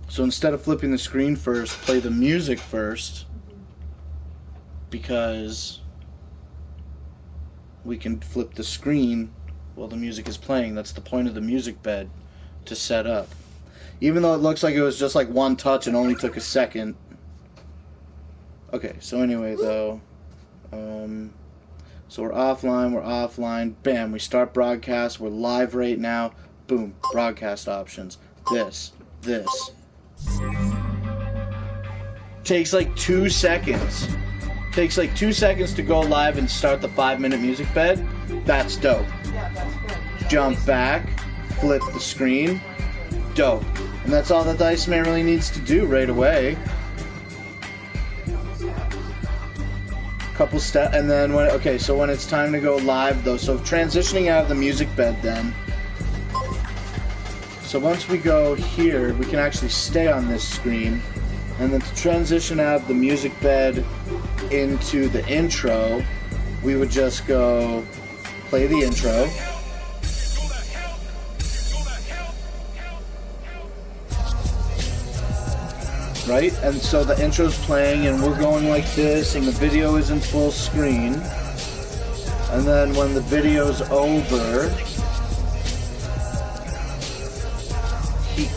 So instead of flipping the screen first, play the music first, because we can flip the screen while the music is playing. That's the point of the music bed, to set up. Even though it looks like it was just like one touch and only took a second. Okay, so anyway though, so we're offline, bam, we start broadcast, we're live right now, boom, broadcast options, this. Takes like 2 seconds. Takes like 2 seconds to go live and start the 5-minute music bed. That's dope. Yeah, that's good. Jump back, flip the screen, dope. And that's all that the Iceman really needs to do right away. Couple steps, and then when when it's time to go live though, so transitioning out of the music bed then. So once we go here, we can actually stay on this screen, and then to transition out of the music bed into the intro, we would just go play the intro. Right? And so the intro's playing and we're going like this and the video is in full screen. And then when the video's over, he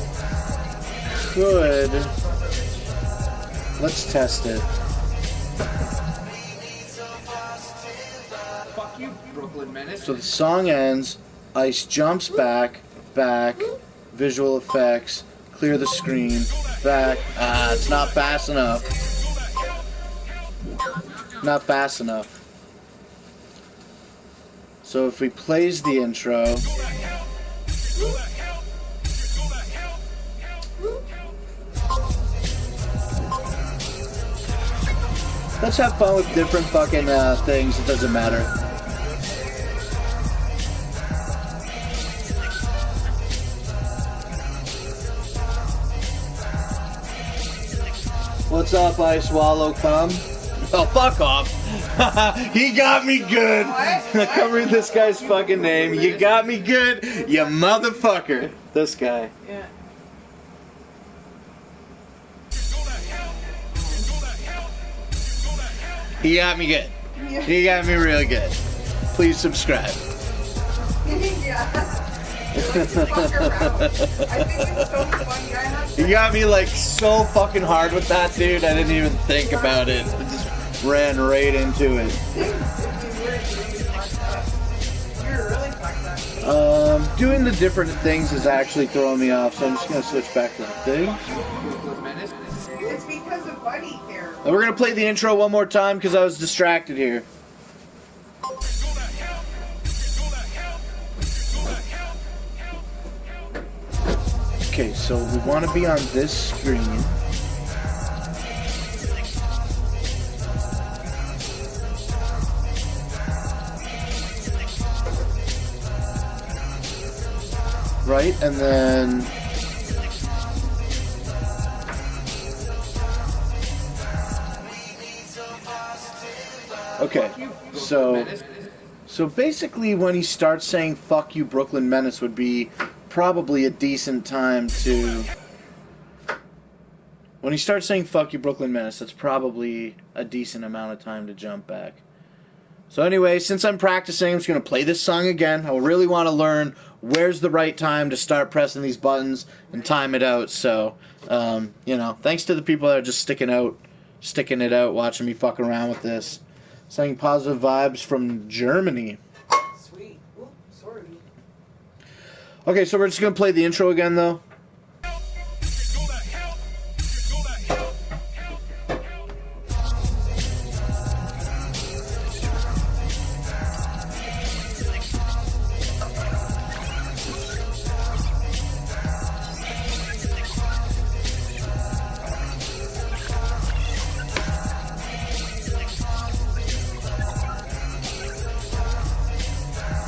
could... Let's test it. Fuck you, Brooklyn Menace. So the song ends, Ice jumps back, visual effects, clear the screen, back. It's not fast enough. Not fast enough. So if we plays the intro, let's have fun with different fucking things. It doesn't matter. What's up, I swallow cum? Oh, fuck off. He got me good. Come read this guy's fucking name. You got me good, you motherfucker. This guy. Yeah. He got me good. He got me real good. Please subscribe. Yeah. Fuck around. I think it's so funny. I have You got me like so fucking hard with that, dude. I didn't even think about it. I just ran right into it. You're really fucked up. Doing the different things is actually throwing me off, so I'm just gonna switch back to the thing. It's because of Buddy here. And we're gonna play the intro one more time because I was distracted here. Okay, so we want to be on this screen. Right, and then... Okay, so basically when he starts saying "fuck you, Brooklyn Menace" would be probably a decent time to... When he starts saying "fuck you, Brooklyn Menace," that's probably a decent amount of time to jump back. So anyway, since I'm practicing, I'm just going to play this song again. I really want to learn where's the right time to start pressing these buttons and time it out. So, you know, thanks to the people that are just sticking it out, watching me fuck around with this. Sending positive vibes from Germany. Sweet. Ooh, sorry. Okay, so we're just going to play the intro again, though.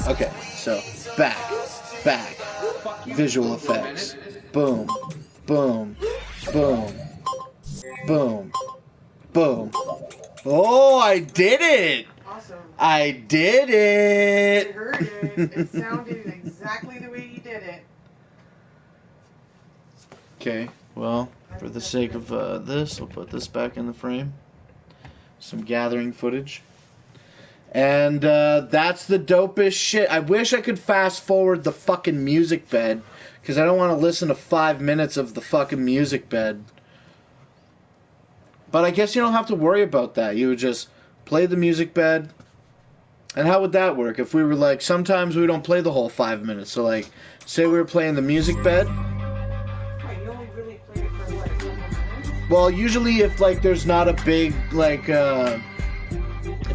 Okay, so back, visual effects, boom, boom, boom, boom, boom. Oh, I did it! Awesome. I did I it! heard it. It sounded exactly the way you did it. Okay, well, for the sake of this, I'll put this back in the frame. Some gathering footage. And that's the dopest shit. I wish I could fast forward the fucking music bed, because I don't want to listen to 5 minutes of the fucking music bed. But I guess you don't have to worry about that. You would just play the music bed. And how would that work? If we were like, sometimes we don't play the whole 5 minutes. So like, say we were playing the music bed. Right, you only really play it for what, a couple minutes? Well, usually if like there's not a big like if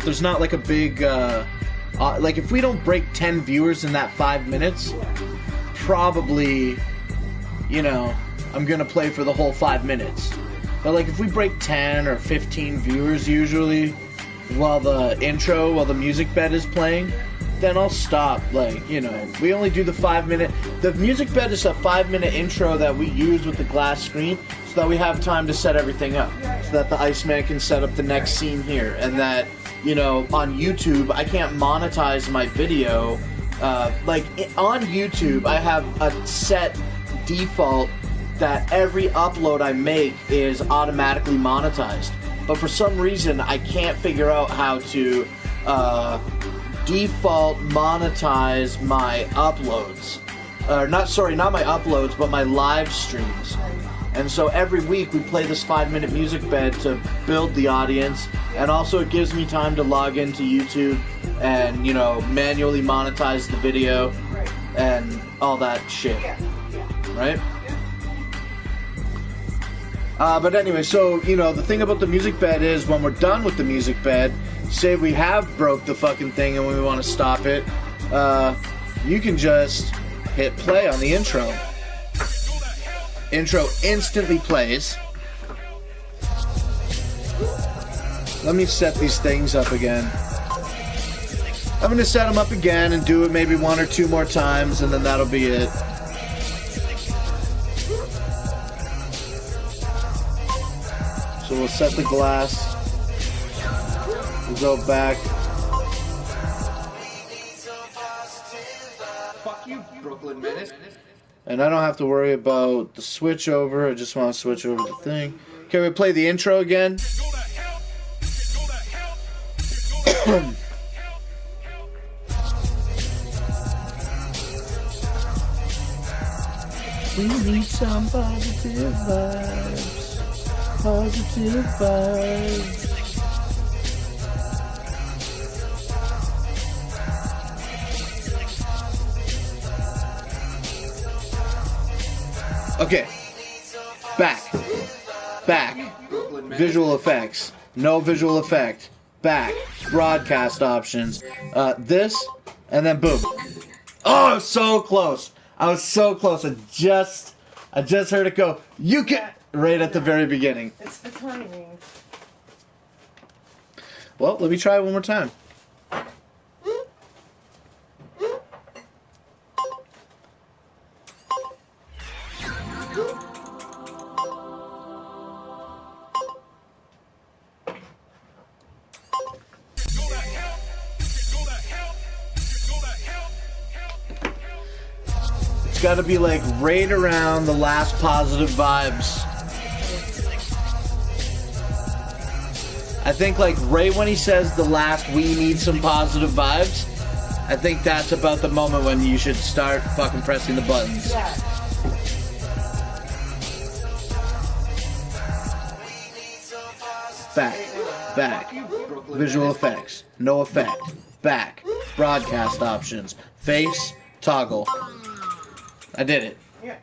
there's not like a big like if we don't break 10 viewers in that 5 minutes, probably, you know, I'm gonna play for the whole 5 minutes. But like if we break 10 or 15 viewers usually while the music bed is playing, then I'll stop. Like, you know, we only do the 5 minute. The music bed is a 5 minute intro that we use with the glass screen so that we have time to set everything up. So that the Iceman can set up the next scene here. And that, you know, on YouTube, I can't monetize my video. Like, on YouTube, I have a set default that every upload I make is automatically monetized. But for some reason, I can't figure out how to default monetize my uploads. Not my uploads, but my live streams. And so every week we play this 5 minute music bed to build the audience, and also it gives me time to log into YouTube and, you know, manually monetize the video and all that shit. Right? But anyway, so, you know, the thing about the music bed is when we're done with the music bed, say we have broke the fucking thing and we want to stop it, you can just hit play on the intro. Intro instantly plays. Let me set these things up again. I'm going to set them up again and do it maybe 1 or 2 more times, and then that'll be it. So we'll set the glass. We'll go back. Fuck you, Brooklyn Menace. And I don't have to worry about the switch over. I just want to switch over the thing. Can we play the intro again? We need some positive vibes. Positive vibes. Okay. Back. Visual effects. No visual effect. Back. Broadcast options. This. And then boom. Oh, so close. I was so close. I just heard it go. You can. Right at the very beginning. It's the timing. Well, let me try it one more time. It's got to be like right around the last positive vibes. I think like right when he says the last "we need some positive vibes," I think that's about the moment when you should start fucking pressing the buttons. Yeah. Back. Visual effects. No effect. Back. Broadcast options. Face. Toggle. I did it. Yeah.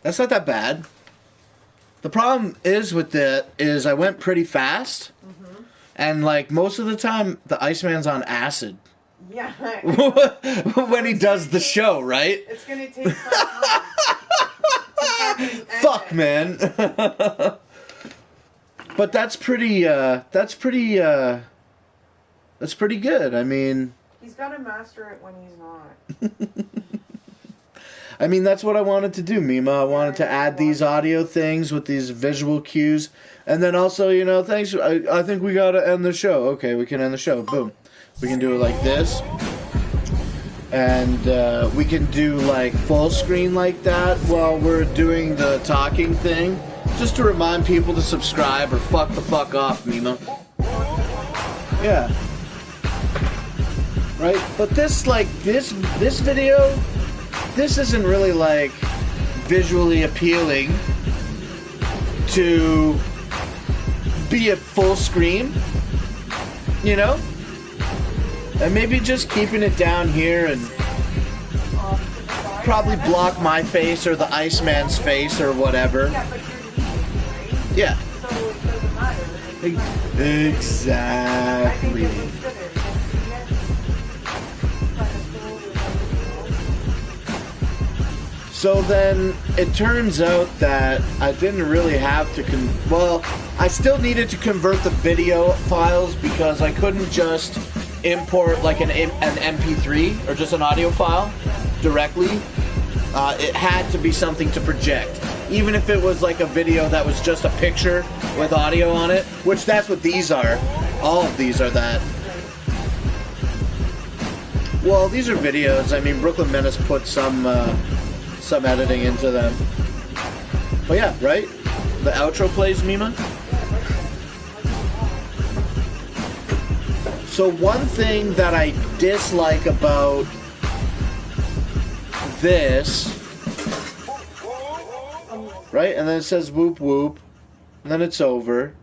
That's not that bad. The problem is with it is I went pretty fast, and like most of the time the Iceman's on acid. Yeah. When he does the show, right? It's gonna take some time. Fuck, man. But that's pretty good. I mean, he's gotta master it when he's not. I mean, that's what I wanted to do, Mima. I wanted to add these audio things with these visual cues. And then also, you know, thanks. I think we gotta end the show. Okay, we can end the show. Boom. We can do it like this. And we can do like full screen like that while we're doing the talking thing. Just to remind people to subscribe or fuck the fuck off, Mima. Yeah. Right? But this, like, this video, this isn't really, like, visually appealing to be a full screen, you know? And maybe just keeping it down here and probably block my face or the Iceman's face or whatever. Yeah. So it doesn't matter. Exactly. So then it turns out that I didn't really have to well, I still needed to convert the video files because I couldn't just import like an MP3 or just an audio file directly. It had to be something to project. Even if it was like a video that was just a picture with audio on it, which that's what these are. All of these are that. Well, these are videos. I mean, Brooklyn Menace put some editing into them. But yeah, right? The outro plays, Mima? So one thing that I dislike about this, right? And then it says whoop whoop, and then it's over,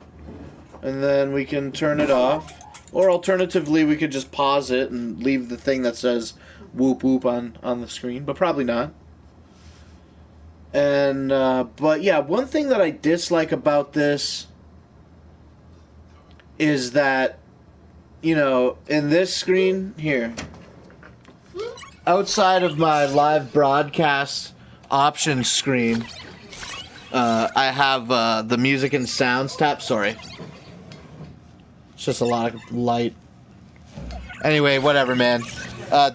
and then we can turn it off. Or alternatively, we could just pause it and leave the thing that says whoop whoop on the screen, but probably not. And, but yeah, one thing that I dislike about this is that, you know, in this screen here, outside of my live broadcast options screen, I have the music and sounds tab. Sorry. It's just a lot of light. Anyway, whatever, man.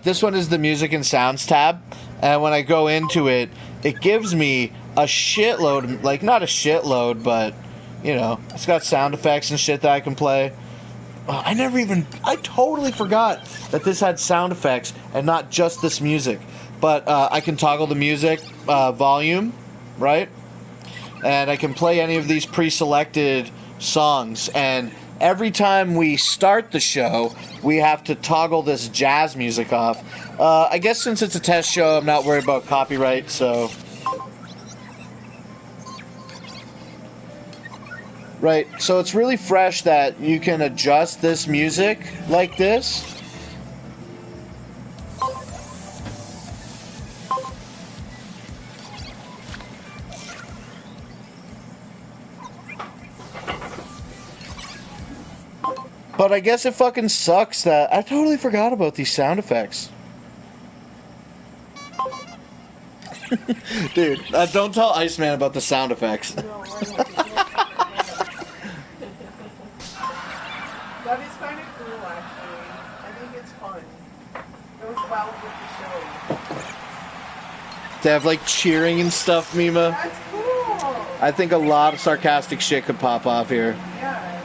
This one is the music and sounds tab. And when I go into it, it gives me a shitload, like not a shitload, but, you know, it's got sound effects and shit that I can play. I totally forgot that this had sound effects and not just this music. But I can toggle the music volume, right? And I can play any of these pre-selected songs. And every time we start the show, we have to toggle this jazz music off. I guess since it's a test show, I'm not worried about copyright, so... Right, so it's really fresh that you can adjust this music like this. But I guess it fucking sucks that I totally forgot about these sound effects. Dude, don't tell Iceman about the sound effects. No, I won't. That is kind of cool, actually. I think it's fun. Goes well with the show. They have like cheering and stuff, Mima. That's cool. I think a lot of sarcastic shit could pop off here. Yeah,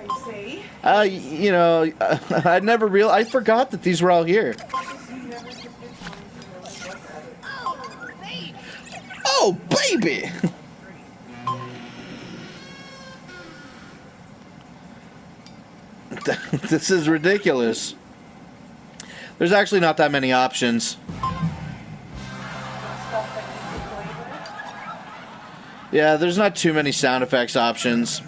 maybe I say. You know, I forgot that these were all here. Oh, baby! This is ridiculous. There's actually not that many options. Yeah, there's not too many sound effects options.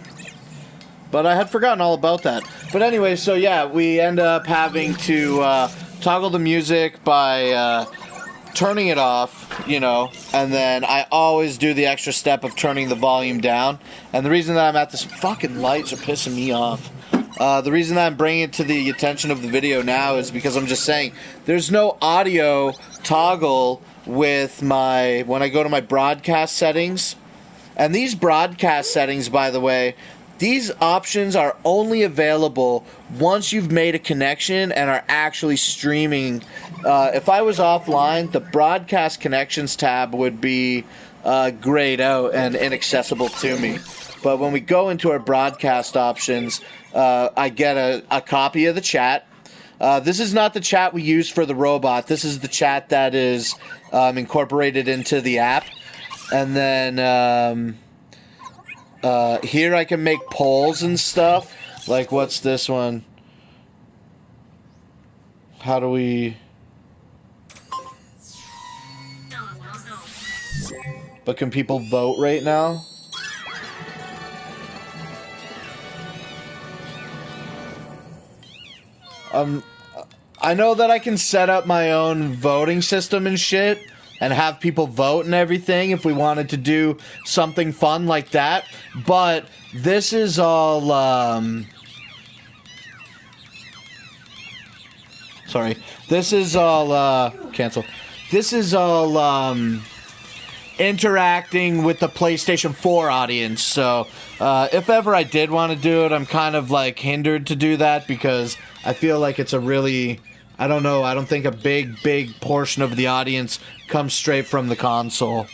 But I had forgotten all about that. But anyway, so yeah, we end up having to toggle the music by turning it off, you know, and then I always do the extra step of turning the volume down. And the reason that I'm at this fucking lights are pissing me off. The reason that I'm bringing it to the attention of the video now is because I'm just saying there's no audio toggle with when I go to my broadcast settings. And these broadcast settings, by the way, these options are only available once you've made a connection and are actually streaming. If I was offline, the broadcast connections tab would be grayed out and inaccessible to me. But when we go into our broadcast options, I get a copy of the chat. This is not the chat we use for the robot. This is the chat that is incorporated into the app. And then Here I can make polls and stuff. Like, what's this one? How do we... But can people vote right now? I know that I can set up my own voting system and shit and have people vote and everything if we wanted to do something fun like that. But this is all, sorry. This is all, cancel. This is all, interacting with the PlayStation 4 audience. So, if ever I did want to do it, I'm kind of, like, hindered to do that because I feel like it's a really... I don't know, I don't think a big portion of the audience comes straight from the console.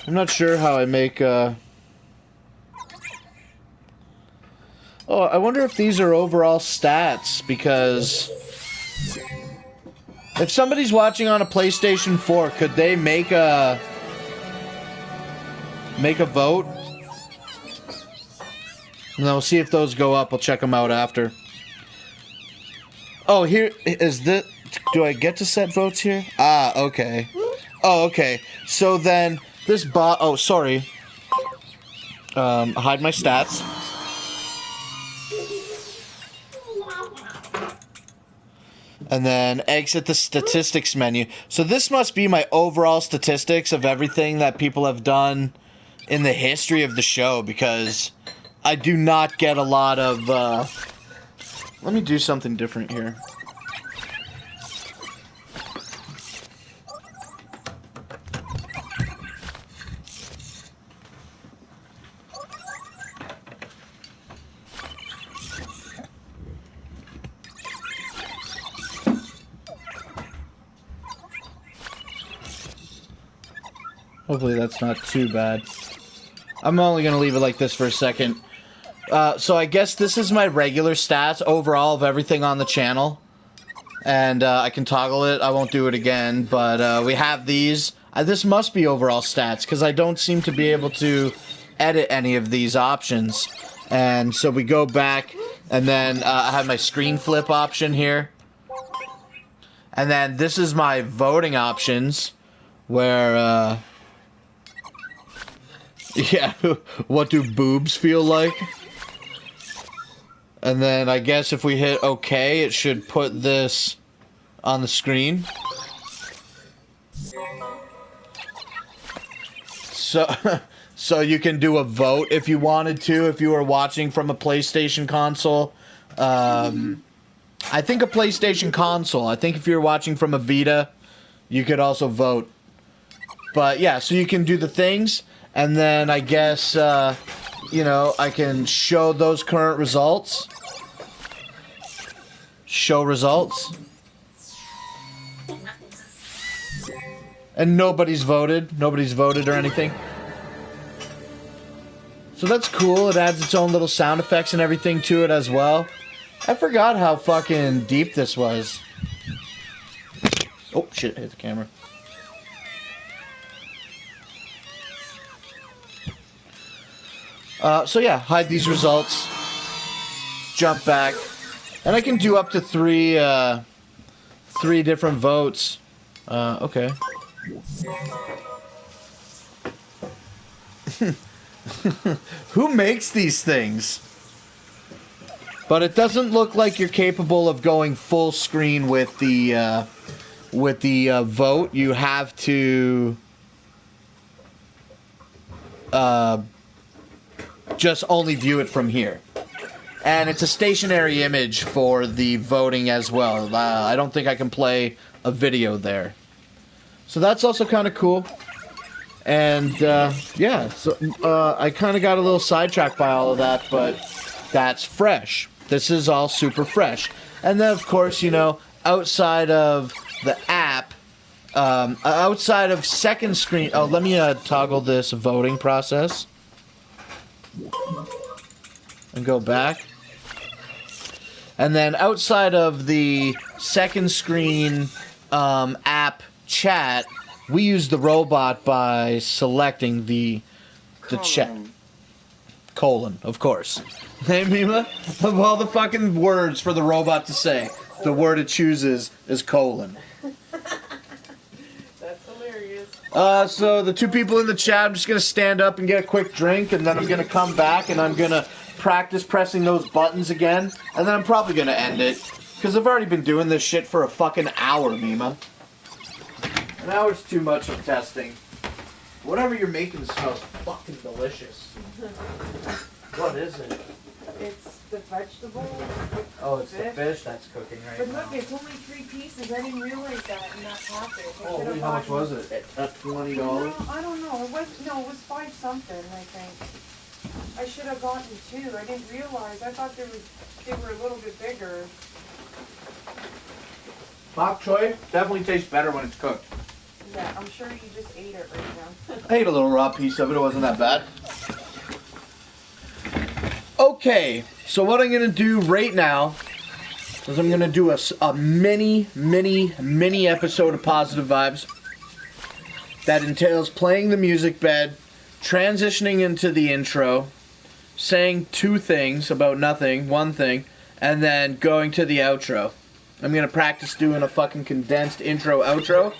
I'm not sure how I make, Oh, I wonder if these are overall stats, because... If somebody's watching on a PlayStation 4, could they make a vote? And then we'll see if those go up. We'll check them out after. Oh, here is the... Do I get to set votes here? Ah, okay. Oh, okay. So then, this bot... Oh, sorry. Hide my stats. And then exit the statistics menu. So this must be my overall statistics of everything that people have done in the history of the show, because I do not get a lot of, let me do something different here. Hopefully that's not too bad. I'm only going to leave it like this for a second. So I guess this is my regular stats overall of everything on the channel. And I can toggle it. I won't do it again. But we have these. This must be overall stats, because I don't seem to be able to edit any of these options. And so we go back, and then I have my screen flip option here. And then this is my voting options, where... Yeah, what do boobs feel like? And then I guess if we hit OK, it should put this on the screen. So you can do a vote if you wanted to, if you were watching from a PlayStation console. I think a PlayStation console. I think if you're watching from a Vita, you could also vote. But yeah, so you can do the things. And then I guess, you know, I can show those current results. Show results. And nobody's voted. Nobody's voted or anything. So that's cool. It adds its own little sound effects and everything to it as well. I forgot how fucking deep this was. Oh, shit. I hit the camera. So yeah, hide these results, jump back, and I can do up to three different votes. Okay. Who makes these things? But it doesn't look like you're capable of going full screen with the vote. You have to just only view it from here. And it's a stationary image for the voting as well. I don't think I can play a video there. So that's also kind of cool. And yeah, so I kind of got a little sidetracked by all of that, but that's fresh. This is all super fresh. And then, of course, you know, outside of the app, outside of second screen... Oh, let me toggle this voting process. And go back. And then outside of the second screen app chat, we use the robot by selecting the chat. Colon, of course. Hey, Mima, of all the fucking words for the robot to say, the word it chooses is colon. That's hilarious. So the two people in the chat, I'm just going to stand up and get a quick drink, and then I'm going to come back and I'm going to practice pressing those buttons again, and then I'm probably going to end it, because I've already been doing this shit for a fucking hour, Mima. An hour's too much of testing. Whatever you're making smells fucking delicious. What is it? It's the vegetable. Oh, it's the fish that's cooking right But now. look, it's only 3 pieces. I didn't realize that in that package. Holy, how much was it? $20? No, I don't know. It was 5 something, I think. I should have gotten 2. I didn't realize. I thought they were a little bit bigger. Bok choy definitely tastes better when it's cooked. Yeah, I'm sure you just ate it right now. I ate a little raw piece of it. It wasn't that bad. Okay, so what I'm going to do right now is I'm going to do a mini episode of Positive Vibes that entails playing the music bed, transitioning into the intro, saying 2 things about nothing, 1 thing, and then going to the outro. I'm going to practice doing a fucking condensed intro-outro.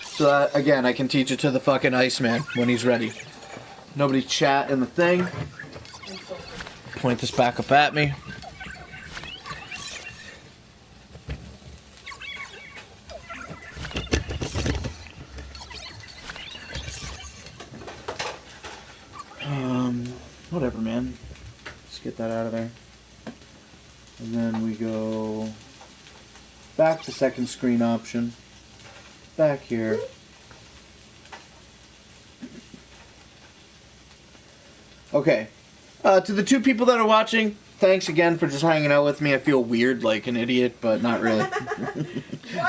So that, again, I can teach it to the fucking Iceman when he's ready. Nobody chat in the thing. Point this back up at me. Whatever, man. Let's get that out of there. And then we go back to second screen option. Back here. Okay. To the 2 people that are watching, thanks again for just hanging out with me. I feel weird like an idiot, but not really.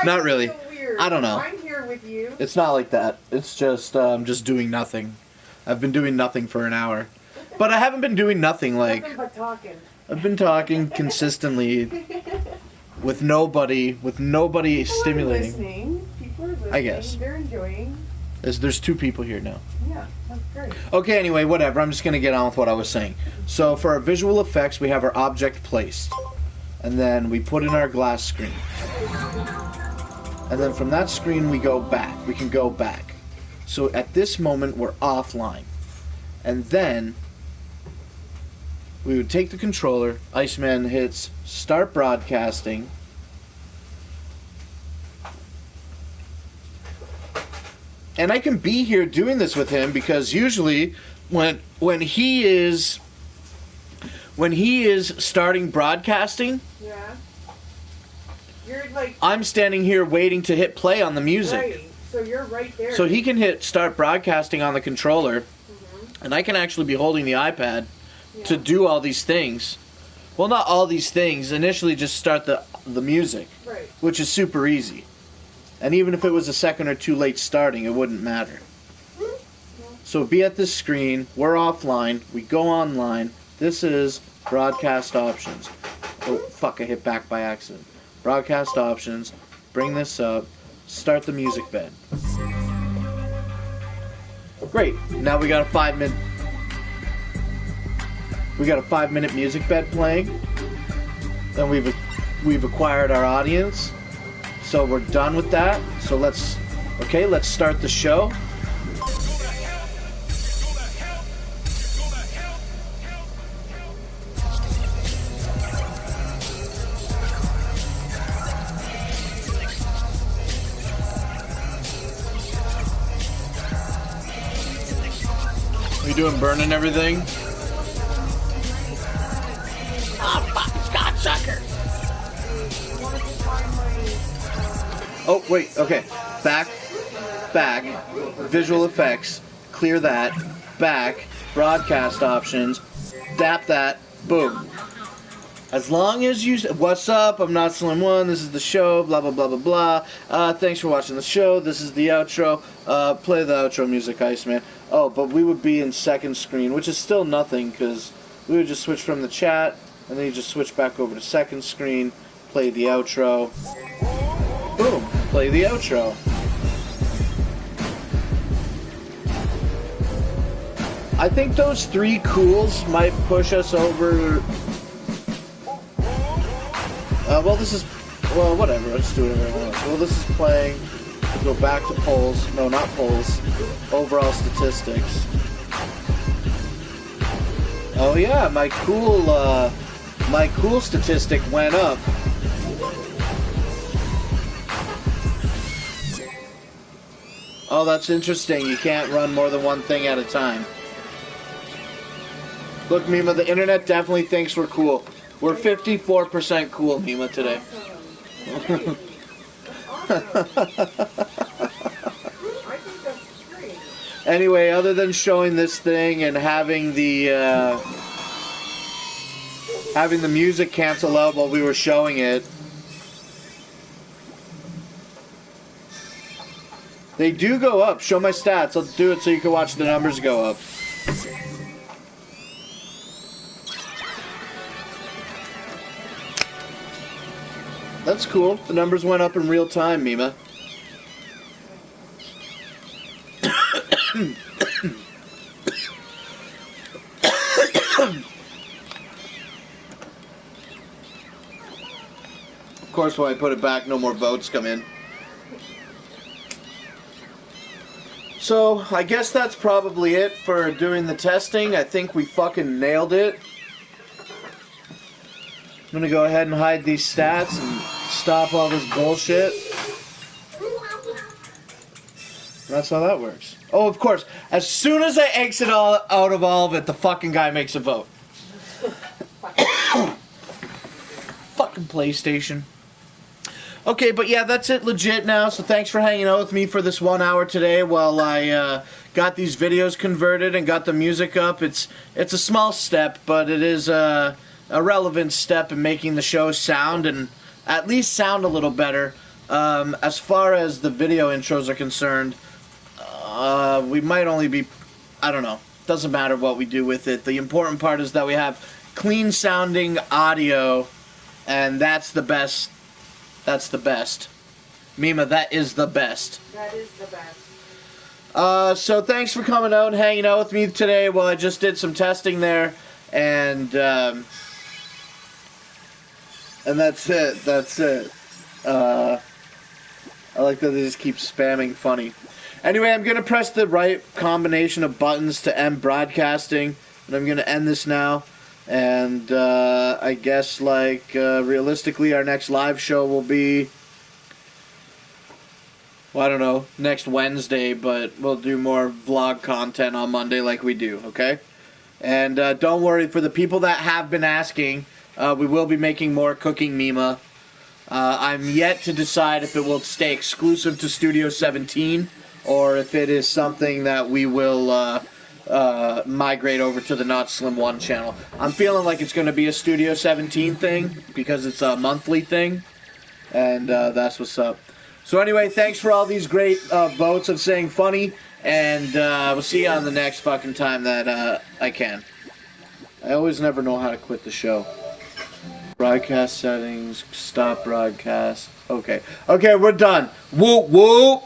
Not really. Feel weird? I don't know. I'm here with you. It's not like that. It's just just doing nothing. I've been doing nothing for an hour. But I haven't been doing nothing like... Nothing but talking. I've been talking consistently with nobody stimulating. People are listening. I guess. They're enjoying. There's 2 people here now. Yeah, that's great. Okay, anyway, whatever. I'm just going to get on with what I was saying. So for our visual effects, we have our object placed. And then we put in our glass screen. And then from that screen, we go back. We can go back. So at this moment, we're offline. And then we would take the controller. Iceman hits start broadcasting. And I can be here doing this with him because usually when he is starting broadcasting, Yeah. You're like... I'm standing here waiting to hit play on the music. Right. So you're right there. So he can hit start broadcasting on the controller, and I can actually be holding the iPad to do all these things. Well, not all these things. Initially just start the music, Right. which is super easy. And even if it was a second or 2 late starting, it wouldn't matter. So be at this screen. We're offline. We go online. This is broadcast options. Oh, fuck, I hit back by accident. Broadcast options. Bring this up. Start the music bed. Great. Now we got a 5-minute... We got a 5-minute music bed playing. Then we've acquired our audience. So we're done with that. So let's start the show. We doing burning everything? Ah, fuck, cocksucker! Oh, wait, okay. Back, visual effects, clear that, back, broadcast options, dap that, boom. As long as you... What's up? I'm Not Slim One. This is the show, blah, blah, blah, blah, blah. Thanks for watching the show. This is the outro. Play the outro music, Iceman. Oh, but we would be in second screen, which is still nothing, because we would just switch from the chat, and then you just switch back over to second screen, play the outro. Boom, play the outro. I think those 3 cools might push us over. Well, whatever. Let's do it everyone else. Well, this is playing. We'll go back to polls. No, not polls. Overall statistics. Oh yeah, my cool statistic went up. Oh, that's interesting. You can't run more than one thing at a time. Look, Mima, the internet definitely thinks we're cool. We're 54% cool, Mima, today. Anyway, other than showing this thing and having the music cancel out while we were showing it, they do go up. Show my stats. Let's do it so you can watch the numbers go up. That's cool. The numbers went up in real time, Mima. Of course, when I put it back, no more votes come in. So, I guess that's probably it for doing the testing. I think we fucking nailed it. I'm gonna go ahead and hide these stats and stop all this bullshit. That's how that works. Oh, of course. As soon as I exit out of all of it, the fucking guy makes a vote. Fucking PlayStation. Okay, but yeah, that's it legit now. So thanks for hanging out with me for this 1 hour today while I got these videos converted and got the music up. It's a small step, but it is a relevant step in making the show sound and at least sound a little better. As far as the video intros are concerned, we might only be, I don't know, doesn't matter what we do with it. The important part is that we have clean sounding audio, and that's the best. That's the best. Mima, that is the best. That is the best. So thanks for coming out and hanging out with me today while I just did some testing there, and that's it. That's it. I like that they just keep spamming funny. Anyway, I'm going to press the right combination of buttons to end broadcasting, and I'm going to end this now. And I guess, like, realistically, our next live show will be, well, I don't know, next Wednesday, but we'll do more vlog content on Monday like we do, okay? And don't worry, for the people that have been asking, we will be making more cooking Mima. I'm yet to decide if it will stay exclusive to Studio 17 or if it is something that we will migrate over to the Not Slim 1 channel. I'm feeling like it's going to be a Studio 17 thing because it's a monthly thing, and that's what's up. So anyway, thanks for all these great votes of saying funny, and we'll see you on the next fucking time that I can. I always never know how to quit the show. Broadcast settings, stop broadcast. Okay. Okay, we're done. Whoop, whoop.